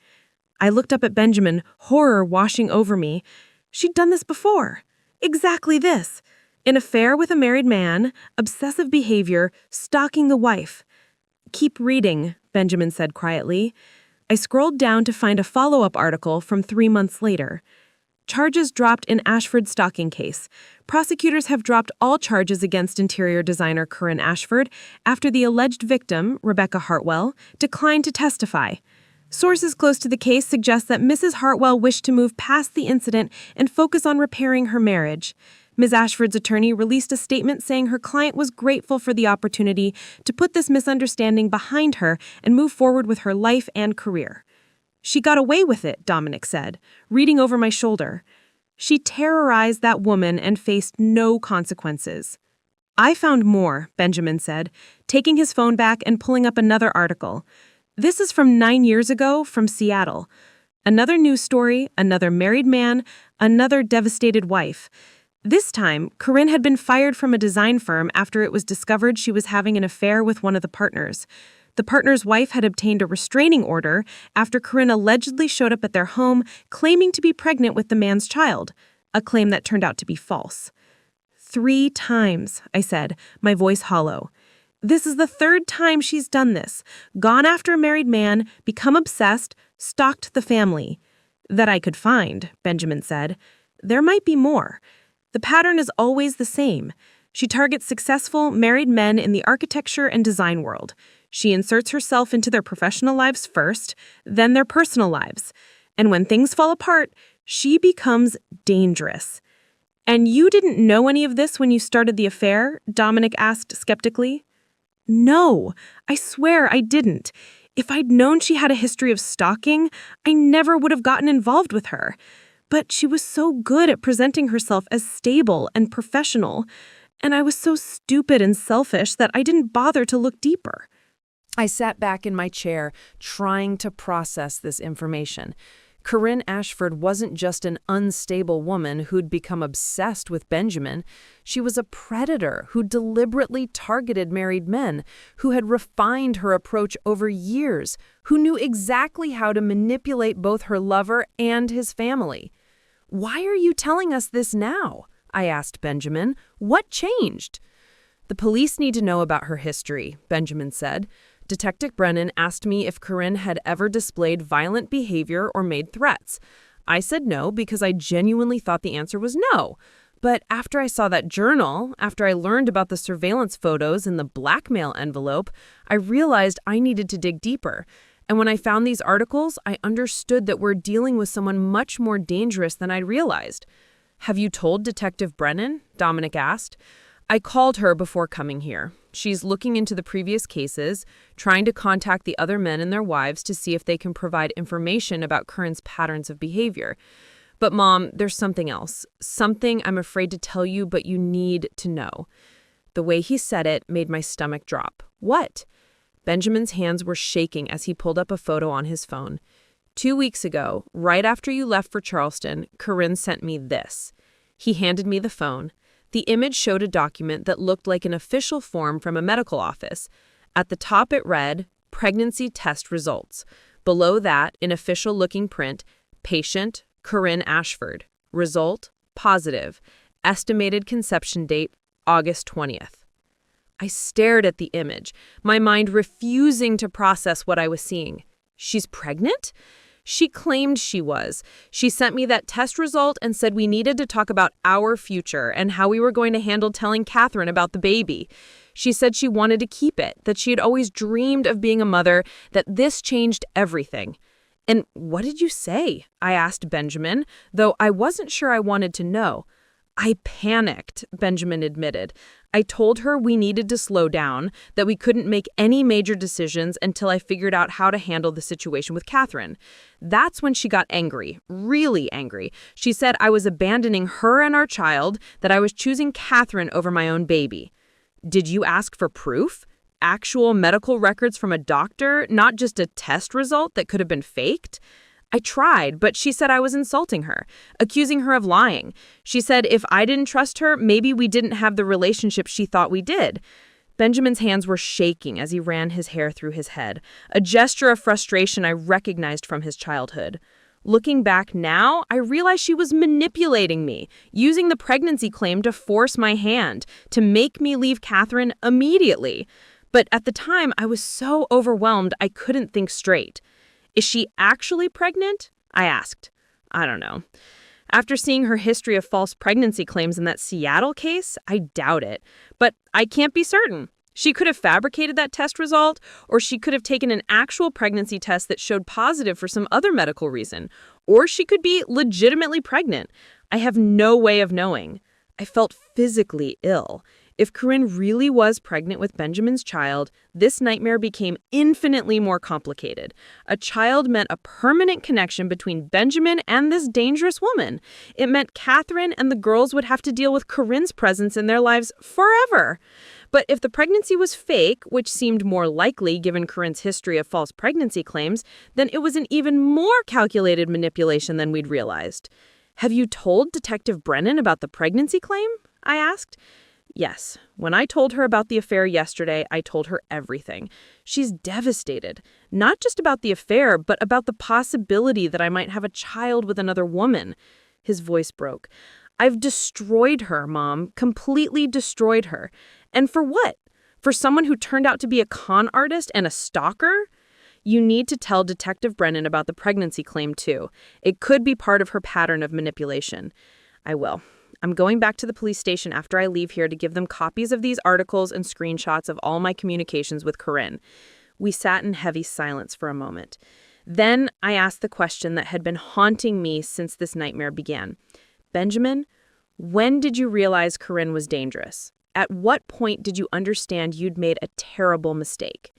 I looked up at Benjamin, horror washing over me. She'd done this before. Exactly this. An affair with a married man, obsessive behavior, stalking the wife. "Keep reading," Benjamin said quietly. I scrolled down to find a follow-up article from 3 months later. Charges dropped in Ashford's stalking case. Prosecutors have dropped all charges against interior designer Corinne Ashford after the alleged victim, Rebecca Hartwell, declined to testify. Sources close to the case suggest that Mrs. Hartwell wished to move past the incident and focus on repairing her marriage. Ms. Ashford's attorney released a statement saying her client was grateful for the opportunity to put this misunderstanding behind her and move forward with her life and career. "She got away with it," Dominic said, reading over my shoulder. "She terrorized that woman and faced no consequences." "I found more," Benjamin said, taking his phone back and pulling up another article. This is from 9 years ago from Seattle. Another news story, another married man, another devastated wife. This time, Corinne had been fired from a design firm after it was discovered she was having an affair with one of the partners. The partner's wife had obtained a restraining order after Corinne allegedly showed up at their home claiming to be pregnant with the man's child, a claim that turned out to be false. 3 times, I said, my voice hollow. This is the 3rd time she's done this. Gone after a married man, become obsessed, stalked the family. That I could find, Benjamin said. There might be more. The pattern is always the same. She targets successful, married men in the architecture and design world. She inserts herself into their professional lives first, then their personal lives. And when things fall apart, she becomes dangerous. And you didn't know any of this when you started the affair? Dominic asked skeptically. No, I swear I didn't. If I'd known she had a history of stalking, I never would have gotten involved with her. But she was so good at presenting herself as stable and professional, and I was so stupid and selfish that I didn't bother to look deeper. I sat back in my chair, trying to process this information. Corinne Ashford wasn't just an unstable woman who'd become obsessed with Benjamin. She was a predator who deliberately targeted married men, who had refined her approach over years, who knew exactly how to manipulate both her lover and his family. "Why are you telling us this now?" I asked Benjamin. "What changed?" "The police need to know about her history," Benjamin said. "Detective Brennan asked me if Corinne had ever displayed violent behavior or made threats. I said no because I genuinely thought the answer was no. But after I saw that journal, after I learned about the surveillance photos in the blackmail envelope, I realized I needed to dig deeper. And when I found these articles, I understood that we're dealing with someone much more dangerous than I realized." "Have you told Detective Brennan?" Dominic asked. "I called her before coming here. She's looking into the previous cases, trying to contact the other men and their wives to see if they can provide information about Corinne's patterns of behavior. But Mom, there's something else. Something I'm afraid to tell you, but you need to know." The way he said it made my stomach drop. "What?" Benjamin's hands were shaking as he pulled up a photo on his phone. "2 weeks ago, right after you left for Charleston, Corinne sent me this." He handed me the phone. The image showed a document that looked like an official form from a medical office. At the top it read, "Pregnancy test results." Below that, in official-looking print, "Patient, Corinne Ashford. Result, positive. Estimated conception date, August 20th. I stared at the image, my mind refusing to process what I was seeing. She's pregnant? She claimed she was. She sent me that test result and said we needed to talk about our future and how we were going to handle telling Catherine about the baby. She said she wanted to keep it, that she had always dreamed of being a mother, that this changed everything. "And what did you say?" I asked Benjamin, though I wasn't sure I wanted to know. "I panicked," Benjamin admitted. "I told her we needed to slow down, that we couldn't make any major decisions until I figured out how to handle the situation with Catherine. That's when she got angry, really angry. She said I was abandoning her and our child, that I was choosing Catherine over my own baby." "Did you ask for proof? Actual medical records from a doctor, not just a test result that could have been faked?" "I tried, but she said I was insulting her, accusing her of lying. She said if I didn't trust her, maybe we didn't have the relationship she thought we did." Benjamin's hands were shaking as he ran his hair through his head, a gesture of frustration I recognized from his childhood. Looking back now, I realized she was manipulating me, using the pregnancy claim to force my hand, to make me leave Catherine immediately. But at the time, I was so overwhelmed I couldn't think straight. "Is she actually pregnant?" I asked. "I don't know. After seeing her history of false pregnancy claims in that Seattle case, I doubt it. But I can't be certain. She could have fabricated that test result, or she could have taken an actual pregnancy test that showed positive for some other medical reason, or she could be legitimately pregnant. I have no way of knowing. I felt physically ill. If Corinne really was pregnant with Benjamin's child, this nightmare became infinitely more complicated. A child meant a permanent connection between Benjamin and this dangerous woman. It meant Catherine and the girls would have to deal with Corinne's presence in their lives forever. But if the pregnancy was fake, which seemed more likely given Corinne's history of false pregnancy claims, then it was an even more calculated manipulation than we'd realized. "Have you told Detective Brennan about the pregnancy claim?" I asked. "Yes. When I told her about the affair yesterday, I told her everything. She's devastated. Not just about the affair, but about the possibility that I might have a child with another woman." His voice broke. "I've destroyed her, Mom. Completely destroyed her. And for what? For someone who turned out to be a con artist and a stalker? You need to tell Detective Brennan about the pregnancy claim, too. It could be part of her pattern of manipulation." "I will. I'm going back to the police station after I leave here to give them copies of these articles and screenshots of all my communications with Corinne. We sat in heavy silence for a moment. Then I asked the question that had been haunting me since this nightmare began. Benjamin, when did you realize Corinne was dangerous? At what point did you understand you'd made a terrible mistake?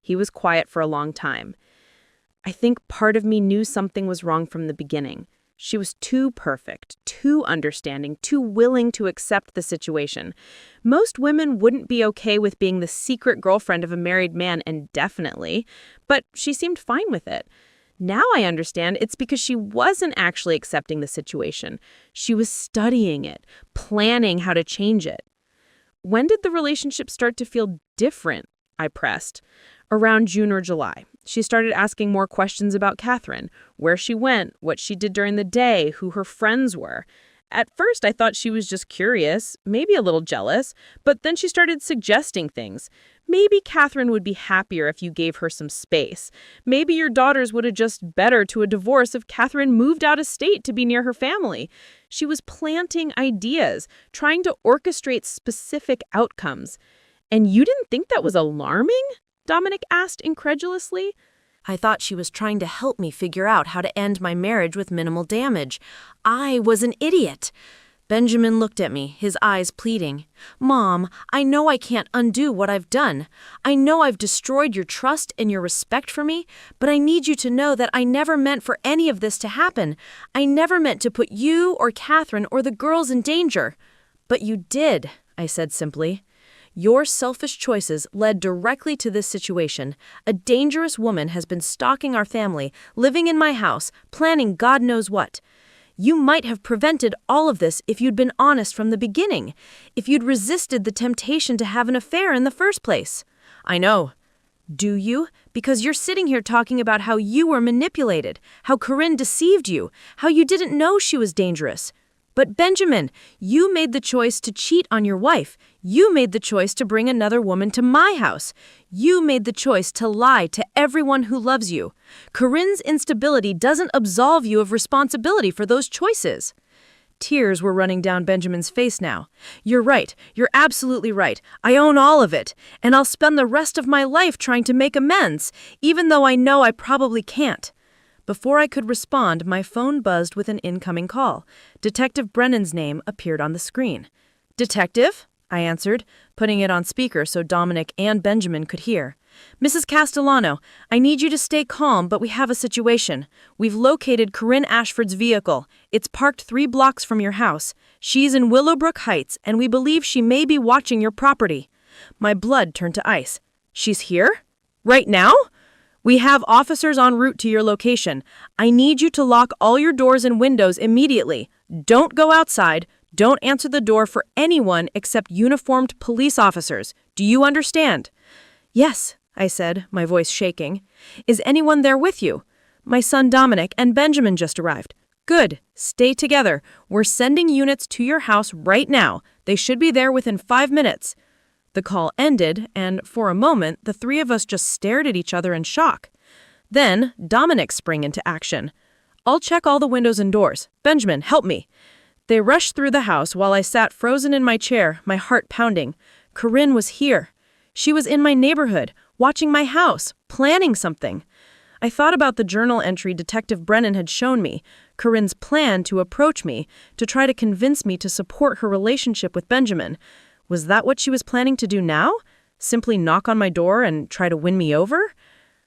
He was quiet for a long time. I think part of me knew something was wrong from the beginning. She was too perfect, too understanding, too willing to accept the situation. Most women wouldn't be okay with being the secret girlfriend of a married man indefinitely, but she seemed fine with it. Now I understand it's because she wasn't actually accepting the situation. She was studying it, planning how to change it. When did the relationship start to feel different? I pressed. Around June or July. She started asking more questions about Catherine, where she went, what she did during the day, who her friends were. At first, I thought she was just curious, maybe a little jealous, but then she started suggesting things. Maybe Catherine would be happier if you gave her some space. Maybe your daughters would adjust better to a divorce if Catherine moved out of state to be near her family. She was planting ideas, trying to orchestrate specific outcomes. And you didn't think that was alarming? Dominic asked incredulously. I thought she was trying to help me figure out how to end my marriage with minimal damage. I was an idiot. Benjamin looked at me, his eyes pleading. Mom, I know I can't undo what I've done. I know I've destroyed your trust and your respect for me, but I need you to know that I never meant for any of this to happen. I never meant to put you or Catherine or the girls in danger. But you did, I said simply. Your selfish choices led directly to this situation. A dangerous woman has been stalking our family, living in my house, planning God knows what. You might have prevented all of this if you'd been honest from the beginning, if you'd resisted the temptation to have an affair in the first place. I know. Do you? Because you're sitting here talking about how you were manipulated, how Corinne deceived you, how you didn't know she was dangerous. But Benjamin, you made the choice to cheat on your wife. You made the choice to bring another woman to my house. You made the choice to lie to everyone who loves you. Corinne's instability doesn't absolve you of responsibility for those choices. Tears were running down Benjamin's face now. You're right. You're absolutely right. I own all of it. And I'll spend the rest of my life trying to make amends, even though I know I probably can't. Before I could respond, my phone buzzed with an incoming call. Detective Brennan's name appeared on the screen. Detective? I answered, putting it on speaker so Dominic and Benjamin could hear. Mrs. Castellano, I need you to stay calm, but we have a situation. We've located Corinne Ashford's vehicle. It's parked 3 blocks from your house. She's in Willowbrook Heights, and we believe she may be watching your property. My blood turned to ice. She's here? Right now? We have officers en route to your location. I need you to lock all your doors and windows immediately. Don't go outside. Don't answer the door for anyone except uniformed police officers. Do you understand? Yes, I said, my voice shaking. Is anyone there with you? My son Dominic and Benjamin just arrived. Good. Stay together. We're sending units to your house right now. They should be there within 5 minutes. The call ended, and for a moment, the 3 of us just stared at each other in shock. Then, Dominic sprang into action. I'll check all the windows and doors. Benjamin, help me. They rushed through the house while I sat frozen in my chair, my heart pounding. Corinne was here. She was in my neighborhood, watching my house, planning something. I thought about the journal entry Detective Brennan had shown me, Corinne's plan to approach me, to try to convince me to support her relationship with Benjamin. Was that what she was planning to do now? Simply knock on my door and try to win me over?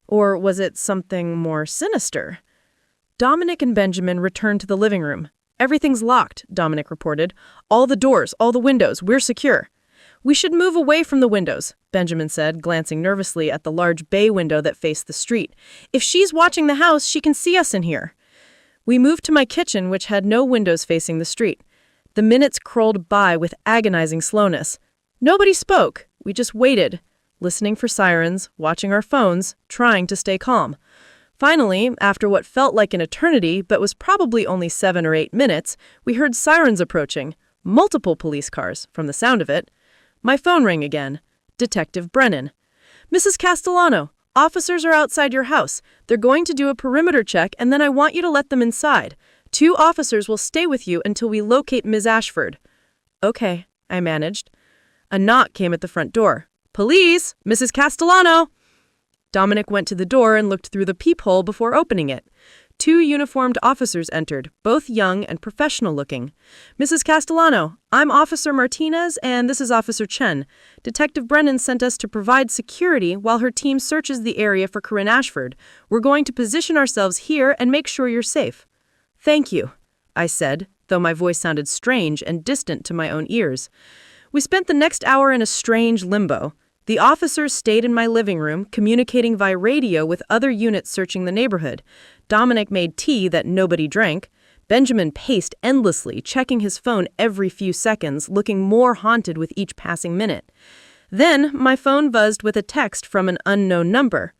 Or was it something more sinister? Dominic and Benjamin returned to the living room. Everything's locked, Dominic reported. All the doors, all the windows, we're secure. We should move away from the windows, Benjamin said, glancing nervously at the large bay window that faced the street. If she's watching the house, she can see us in here. We moved to my kitchen, which had no windows facing the street. The minutes crawled by with agonizing slowness. Nobody spoke. We just waited, listening for sirens, watching our phones, trying to stay calm. Finally, after what felt like an eternity but was probably only 7 or 8 minutes, we heard sirens approaching. Multiple police cars, from the sound of it. My phone rang again. Detective Brennan. Mrs. Castellano, officers are outside your house. They're going to do a perimeter check, and then I want you to let them inside. 2 officers will stay with you until we locate Ms. Ashford. Okay, I managed. A knock came at the front door. Police! Mrs. Castellano! Dominic went to the door and looked through the peephole before opening it. 2 uniformed officers entered, both young and professional-looking. Mrs. Castellano, I'm Officer Martinez, and this is Officer Chen. Detective Brennan sent us to provide security while her team searches the area for Corinne Ashford. We're going to position ourselves here and make sure you're safe. Thank you, I said, though my voice sounded strange and distant to my own ears. We spent the next hour in a strange limbo. The officers stayed in my living room, communicating via radio with other units searching the neighborhood. Dominic made tea that nobody drank. Benjamin paced endlessly, checking his phone every few seconds, looking more haunted with each passing minute. Then my phone buzzed with a text from an unknown number.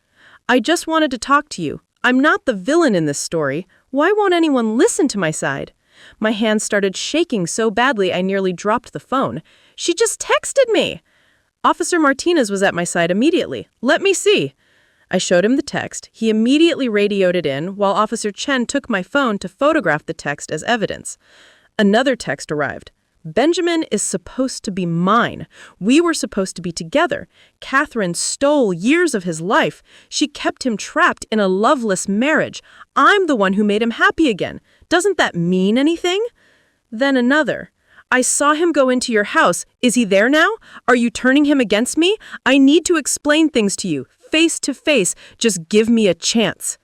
I just wanted to talk to you. I'm not the villain in this story. Why won't anyone listen to my side? My hands started shaking so badly I nearly dropped the phone. She just texted me! Officer Martinez was at my side immediately. Let me see. I showed him the text. He immediately radioed it in, while Officer Chen took my phone to photograph the text as evidence. Another text arrived. Benjamin is supposed to be mine. We were supposed to be together. Catherine stole years of his life. She kept him trapped in a loveless marriage. I'm the one who made him happy again. Doesn't that mean anything? Then another. I saw him go into your house. Is he there now? Are you turning him against me? I need to explain things to you, face to face. Just give me a chance.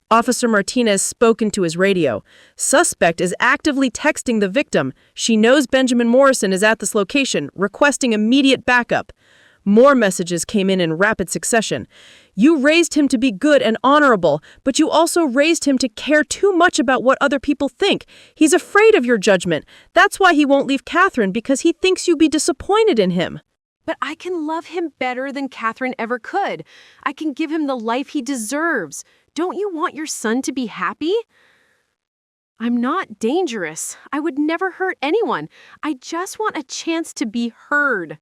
Officer Martinez spoke into his radio. Suspect is actively texting the victim. She knows Benjamin Morrison is at this location, requesting immediate backup. More messages came in rapid succession. You raised him to be good and honorable, but you also raised him to care too much about what other people think. He's afraid of your judgment. That's why he won't leave Catherine, because he thinks you'll be disappointed in him. But I can love him better than Catherine ever could. I can give him the life he deserves. Don't you want your son to be happy? I'm not dangerous. I would never hurt anyone. I just want a chance to be heard.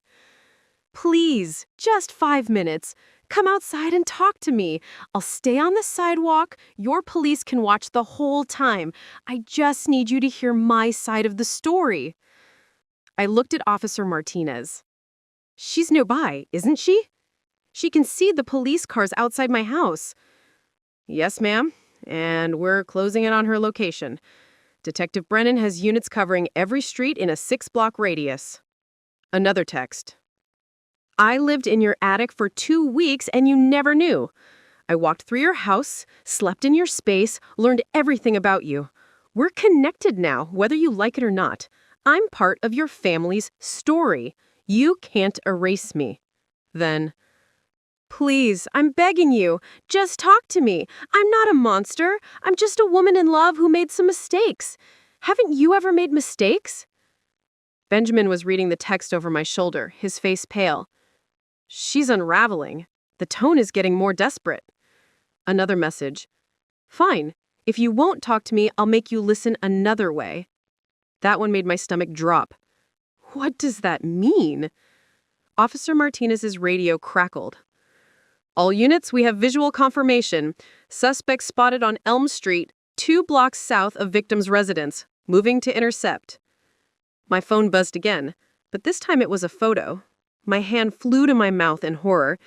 Please, just 5 minutes. Come outside and talk to me. I'll stay on the sidewalk. Your police can watch the whole time. I just need you to hear my side of the story. I looked at Officer Martinez. She's nearby, isn't she? She can see the police cars outside my house. Yes, ma'am. And we're closing in on her location. Detective Brennan has units covering every street in a 6-block radius. Another text. I lived in your attic for 2 weeks and you never knew. I walked through your house, slept in your space, learned everything about you. We're connected now, whether you like it or not. I'm part of your family's story. You can't erase me. Then, please, I'm begging you, just talk to me. I'm not a monster. I'm just a woman in love who made some mistakes. Haven't you ever made mistakes? Benjamin was reading the text over my shoulder, his face pale. She's unraveling. The tone is getting more desperate. Another message. Fine. If you won't talk to me, I'll make you listen another way. That one made my stomach drop. What does that mean? Officer Martinez's radio crackled. All units, we have visual confirmation. Suspect spotted on Elm Street, 2 blocks south of victim's residence. Moving to intercept. My phone buzzed again, but this time it was a photo. My hand flew to my mouth in horror.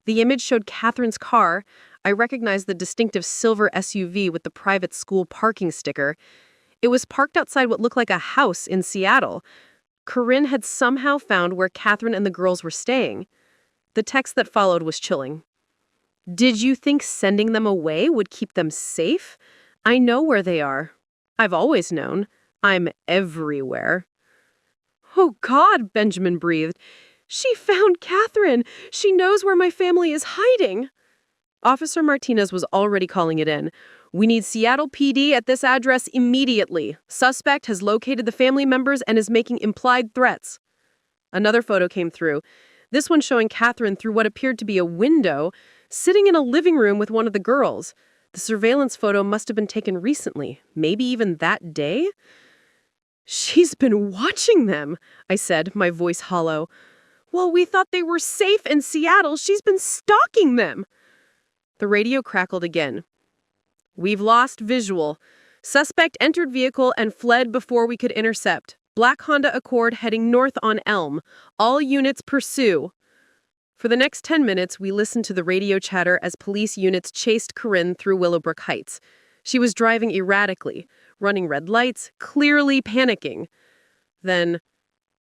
The image showed Catherine's car. I recognized the distinctive silver SUV with the private school parking sticker. It was parked outside what looked like a house in Seattle. Corinne had somehow found where Catherine and the girls were staying. The text that followed was chilling. Did you think sending them away would keep them safe? I know where they are. I've always known. I'm everywhere. Oh God, Benjamin breathed. She found Catherine. She knows where my family is hiding. Officer Martinez was already calling it in. We need Seattle PD at this address immediately. Suspect has located the family members and is making implied threats. Another photo came through, this one showing Catherine through what appeared to be a window, sitting in a living room with one of the girls. The surveillance photo must have been taken recently, maybe even that day. She's been watching them, I said, my voice hollow. Well, we thought they were safe in Seattle. She's been stalking them. The radio crackled again. We've lost visual. Suspect entered vehicle and fled before we could intercept. Black Honda Accord heading north on Elm. All units pursue. For the next 10 minutes, we listened to the radio chatter as police units chased Corinne through Willowbrook Heights. She was driving erratically, running red lights, clearly panicking. Then,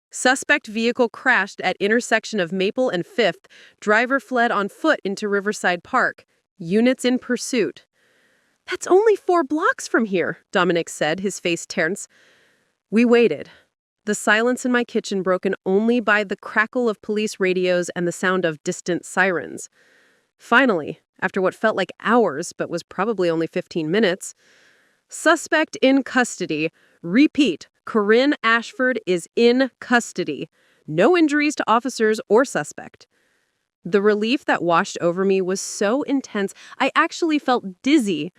suspect vehicle crashed at intersection of Maple and 5th. Driver fled on foot into Riverside Park. Units in pursuit. "That's only 4 blocks from here," Dominic said, his face tense. We waited. The silence in my kitchen broken only by the crackle of police radios and the sound of distant sirens. Finally, after what felt like hours but was probably only 15 minutes, suspect in custody. Repeat, Corinne Ashford is in custody. No injuries to officers or suspect. The relief that washed over me was so intense, I actually felt dizzy.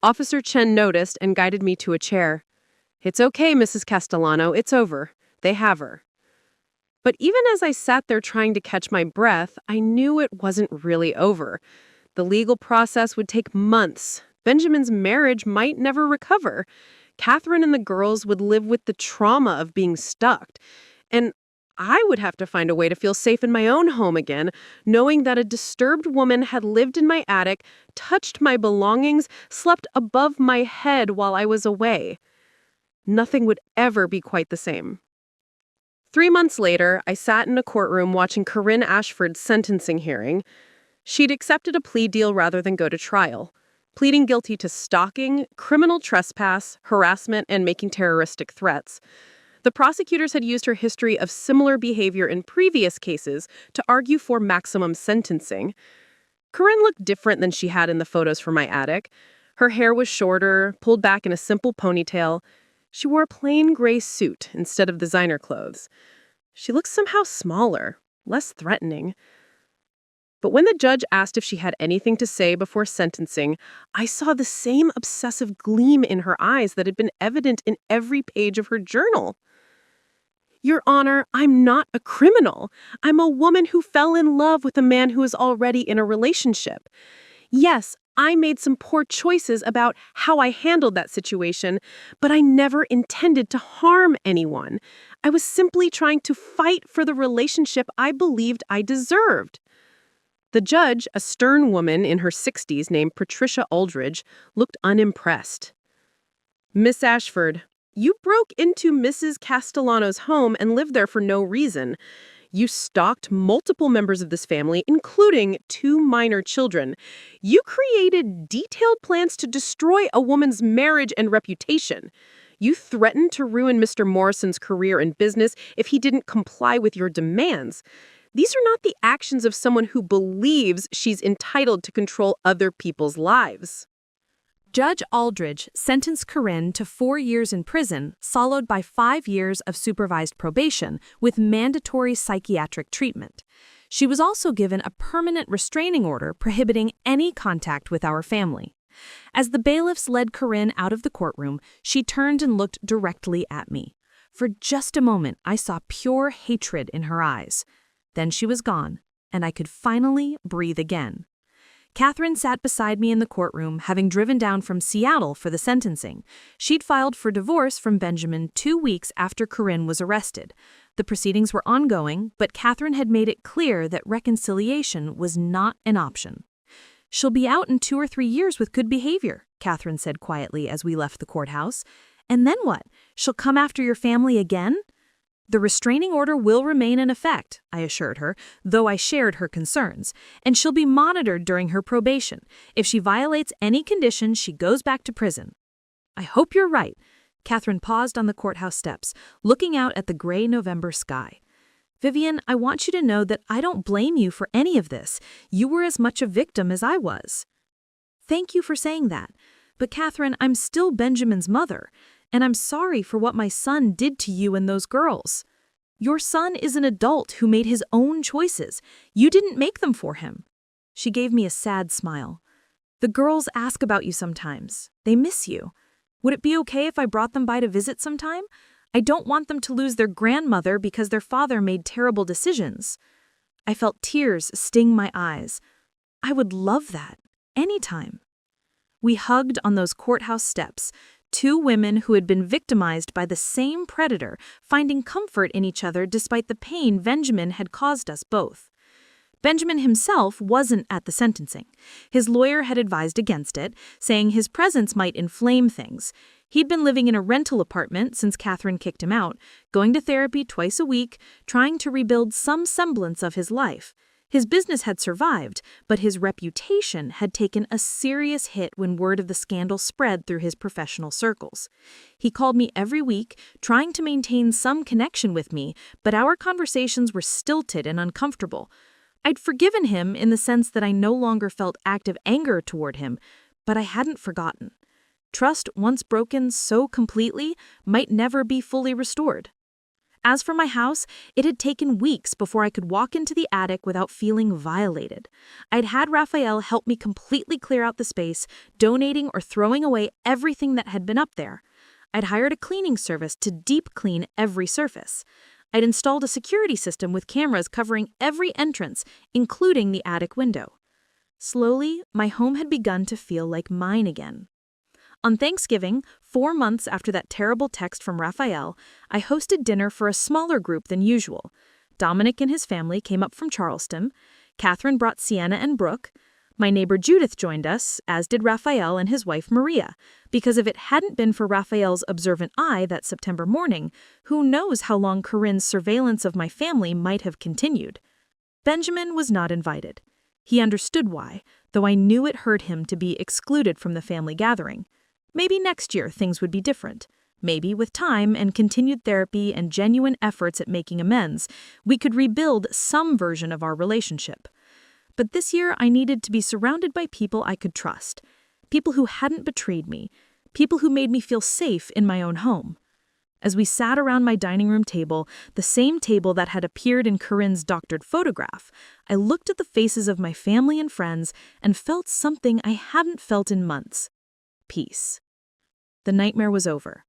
Officer Chen noticed and guided me to a chair. "It's okay, Mrs. Castellano, it's over. They have her." But even as I sat there trying to catch my breath, I knew it wasn't really over. The legal process would take months. Benjamin's marriage might never recover. Catherine and the girls would live with the trauma of being stalked. And I would have to find a way to feel safe in my own home again, knowing that a disturbed woman had lived in my attic, touched my belongings, slept above my head while I was away. Nothing would ever be quite the same. 3 months later, I sat in a courtroom watching Corinne Ashford's sentencing hearing. She'd accepted a plea deal rather than go to trial, pleading guilty to stalking, criminal trespass, harassment, and making terroristic threats. The prosecutors had used her history of similar behavior in previous cases to argue for maximum sentencing. Corinne looked different than she had in the photos from my attic. Her hair was shorter, pulled back in a simple ponytail. She wore a plain gray suit instead of designer clothes. She looked somehow smaller, less threatening. But when the judge asked if she had anything to say before sentencing, I saw the same obsessive gleam in her eyes that had been evident in every page of her journal. "Your Honor, I'm not a criminal. I'm a woman who fell in love with a man who is already in a relationship. Yes, I made some poor choices about how I handled that situation, but I never intended to harm anyone. I was simply trying to fight for the relationship I believed I deserved." The judge, a stern woman in her 60s named Patricia Aldridge, looked unimpressed. "Miss Ashford, you broke into Mrs. Castellano's home and lived there for no reason. You stalked multiple members of this family, including 2 minor children. You created detailed plans to destroy a woman's marriage and reputation. You threatened to ruin Mr. Morrison's career and business if he didn't comply with your demands. These are not the actions of someone who believes she's entitled to control other people's lives." Judge Aldridge sentenced Corinne to 4 years in prison, followed by 5 years of supervised probation with mandatory psychiatric treatment. She was also given a permanent restraining order prohibiting any contact with our family. As the bailiffs led Corinne out of the courtroom, she turned and looked directly at me. For just a moment, I saw pure hatred in her eyes. Then she was gone, and I could finally breathe again. Catherine sat beside me in the courtroom, having driven down from Seattle for the sentencing. She'd filed for divorce from Benjamin 2 weeks after Corinne was arrested. The proceedings were ongoing, but Catherine had made it clear that reconciliation was not an option. "She'll be out in 2 or 3 years with good behavior," Catherine said quietly as we left the courthouse. "And then what? She'll come after your family again?" "The restraining order will remain in effect," I assured her, though I shared her concerns, "and she'll be monitored during her probation. If she violates any conditions, she goes back to prison." "I hope you're right." Catherine paused on the courthouse steps, looking out at the gray November sky. "Vivian, I want you to know that I don't blame you for any of this. You were as much a victim as I was." "Thank you for saying that. But Catherine, I'm still Benjamin's mother. And I'm sorry for what my son did to you and those girls. Your son is an adult who made his own choices. You didn't make them for him." She gave me a sad smile. "The girls ask about you sometimes. They miss you. Would it be okay if I brought them by to visit sometime? I don't want them to lose their grandmother because their father made terrible decisions." I felt tears sting my eyes. "I would love that. Anytime." We hugged on those courthouse steps, Two women who had been victimized by the same predator, finding comfort in each other despite the pain Benjamin had caused us both. Benjamin himself wasn't at the sentencing. His lawyer had advised against it, saying his presence might inflame things. He'd been living in a rental apartment since Catherine kicked him out, going to therapy twice a week, trying to rebuild some semblance of his life. His business had survived, but his reputation had taken a serious hit when word of the scandal spread through his professional circles. He called me every week, trying to maintain some connection with me, but our conversations were stilted and uncomfortable. I'd forgiven him in the sense that I no longer felt active anger toward him, but I hadn't forgotten. Trust, once broken so completely, might never be fully restored. As for my house, it had taken weeks before I could walk into the attic without feeling violated. I'd had Raphael help me completely clear out the space, donating or throwing away everything that had been up there. I'd hired a cleaning service to deep clean every surface. I'd installed a security system with cameras covering every entrance, including the attic window. Slowly, my home had begun to feel like mine again. On Thanksgiving, 4 months after that terrible text from Raphael, I hosted dinner for a smaller group than usual. Dominic and his family came up from Charleston. Catherine brought Sienna and Brooke. My neighbor Judith joined us, as did Raphael and his wife Maria, because if it hadn't been for Raphael's observant eye that September morning, who knows how long Corinne's surveillance of my family might have continued. Benjamin was not invited. He understood why, though I knew it hurt him to be excluded from the family gathering. Maybe next year things would be different. Maybe with time and continued therapy and genuine efforts at making amends, we could rebuild some version of our relationship. But this year I needed to be surrounded by people I could trust, people who hadn't betrayed me, people who made me feel safe in my own home. As we sat around my dining room table, the same table that had appeared in Corinne's doctored photograph, I looked at the faces of my family and friends and felt something I hadn't felt in months. Peace. The nightmare was over.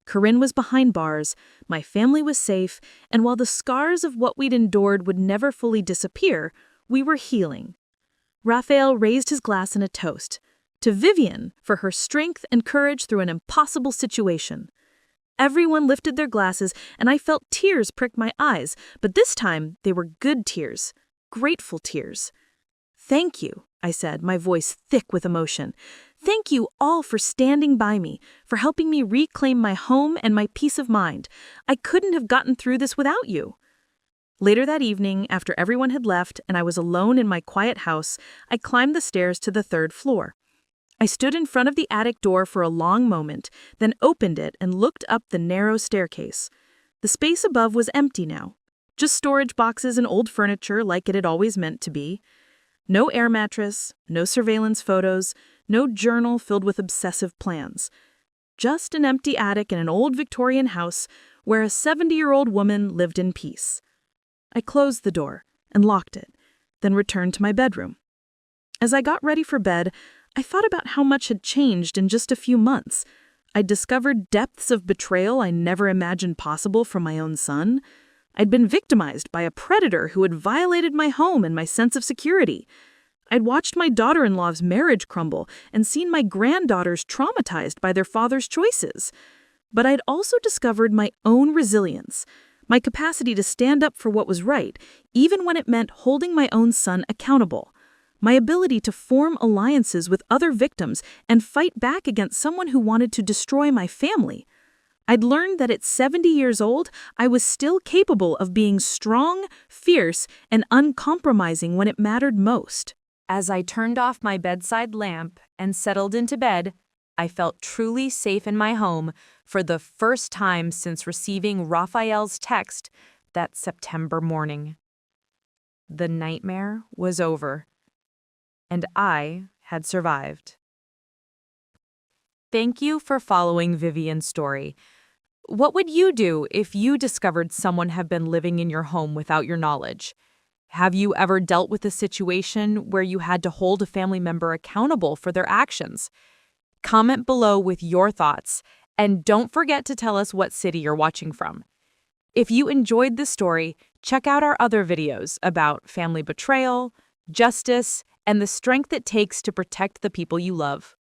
Corinne was behind bars, my family was safe, and while the scars of what we'd endured would never fully disappear, we were healing. Raphael raised his glass in a toast to Vivian for her strength and courage through an impossible situation. Everyone lifted their glasses, and I felt tears prick my eyes, but this time they were good tears, grateful tears. "Thank you," I said, my voice thick with emotion. "Thank you all for standing by me, for helping me reclaim my home and my peace of mind. I couldn't have gotten through this without you." Later that evening, after everyone had left and I was alone in my quiet house, I climbed the stairs to the 3rd floor. I stood in front of the attic door for a long moment, then opened it and looked up the narrow staircase. The space above was empty now, just storage boxes and old furniture like it had always meant to be. No air mattress, no surveillance photos, no journal filled with obsessive plans. Just an empty attic in an old Victorian house where a 70-year-old woman lived in peace. I closed the door and locked it, then returned to my bedroom. As I got ready for bed, I thought about how much had changed in just a few months. I'd discovered depths of betrayal I never imagined possible from my own son. I'd been victimized by a predator who had violated my home and my sense of security. I'd watched my daughter-in-law's marriage crumble and seen my granddaughters traumatized by their father's choices. But I'd also discovered my own resilience, my capacity to stand up for what was right, even when it meant holding my own son accountable. My ability to form alliances with other victims and fight back against someone who wanted to destroy my family. I'd learned that at 70 years old, I was still capable of being strong, fierce, and uncompromising when it mattered most. As I turned off my bedside lamp and settled into bed, I felt truly safe in my home for the first time since receiving Raphael's text that September morning. The nightmare was over, and I had survived. Thank you for following Vivian's story. What would you do if you discovered someone had been living in your home without your knowledge? Have you ever dealt with a situation where you had to hold a family member accountable for their actions? Comment below with your thoughts, and don't forget to tell us what city you're watching from. If you enjoyed this story, check out our other videos about family betrayal, justice, and the strength it takes to protect the people you love.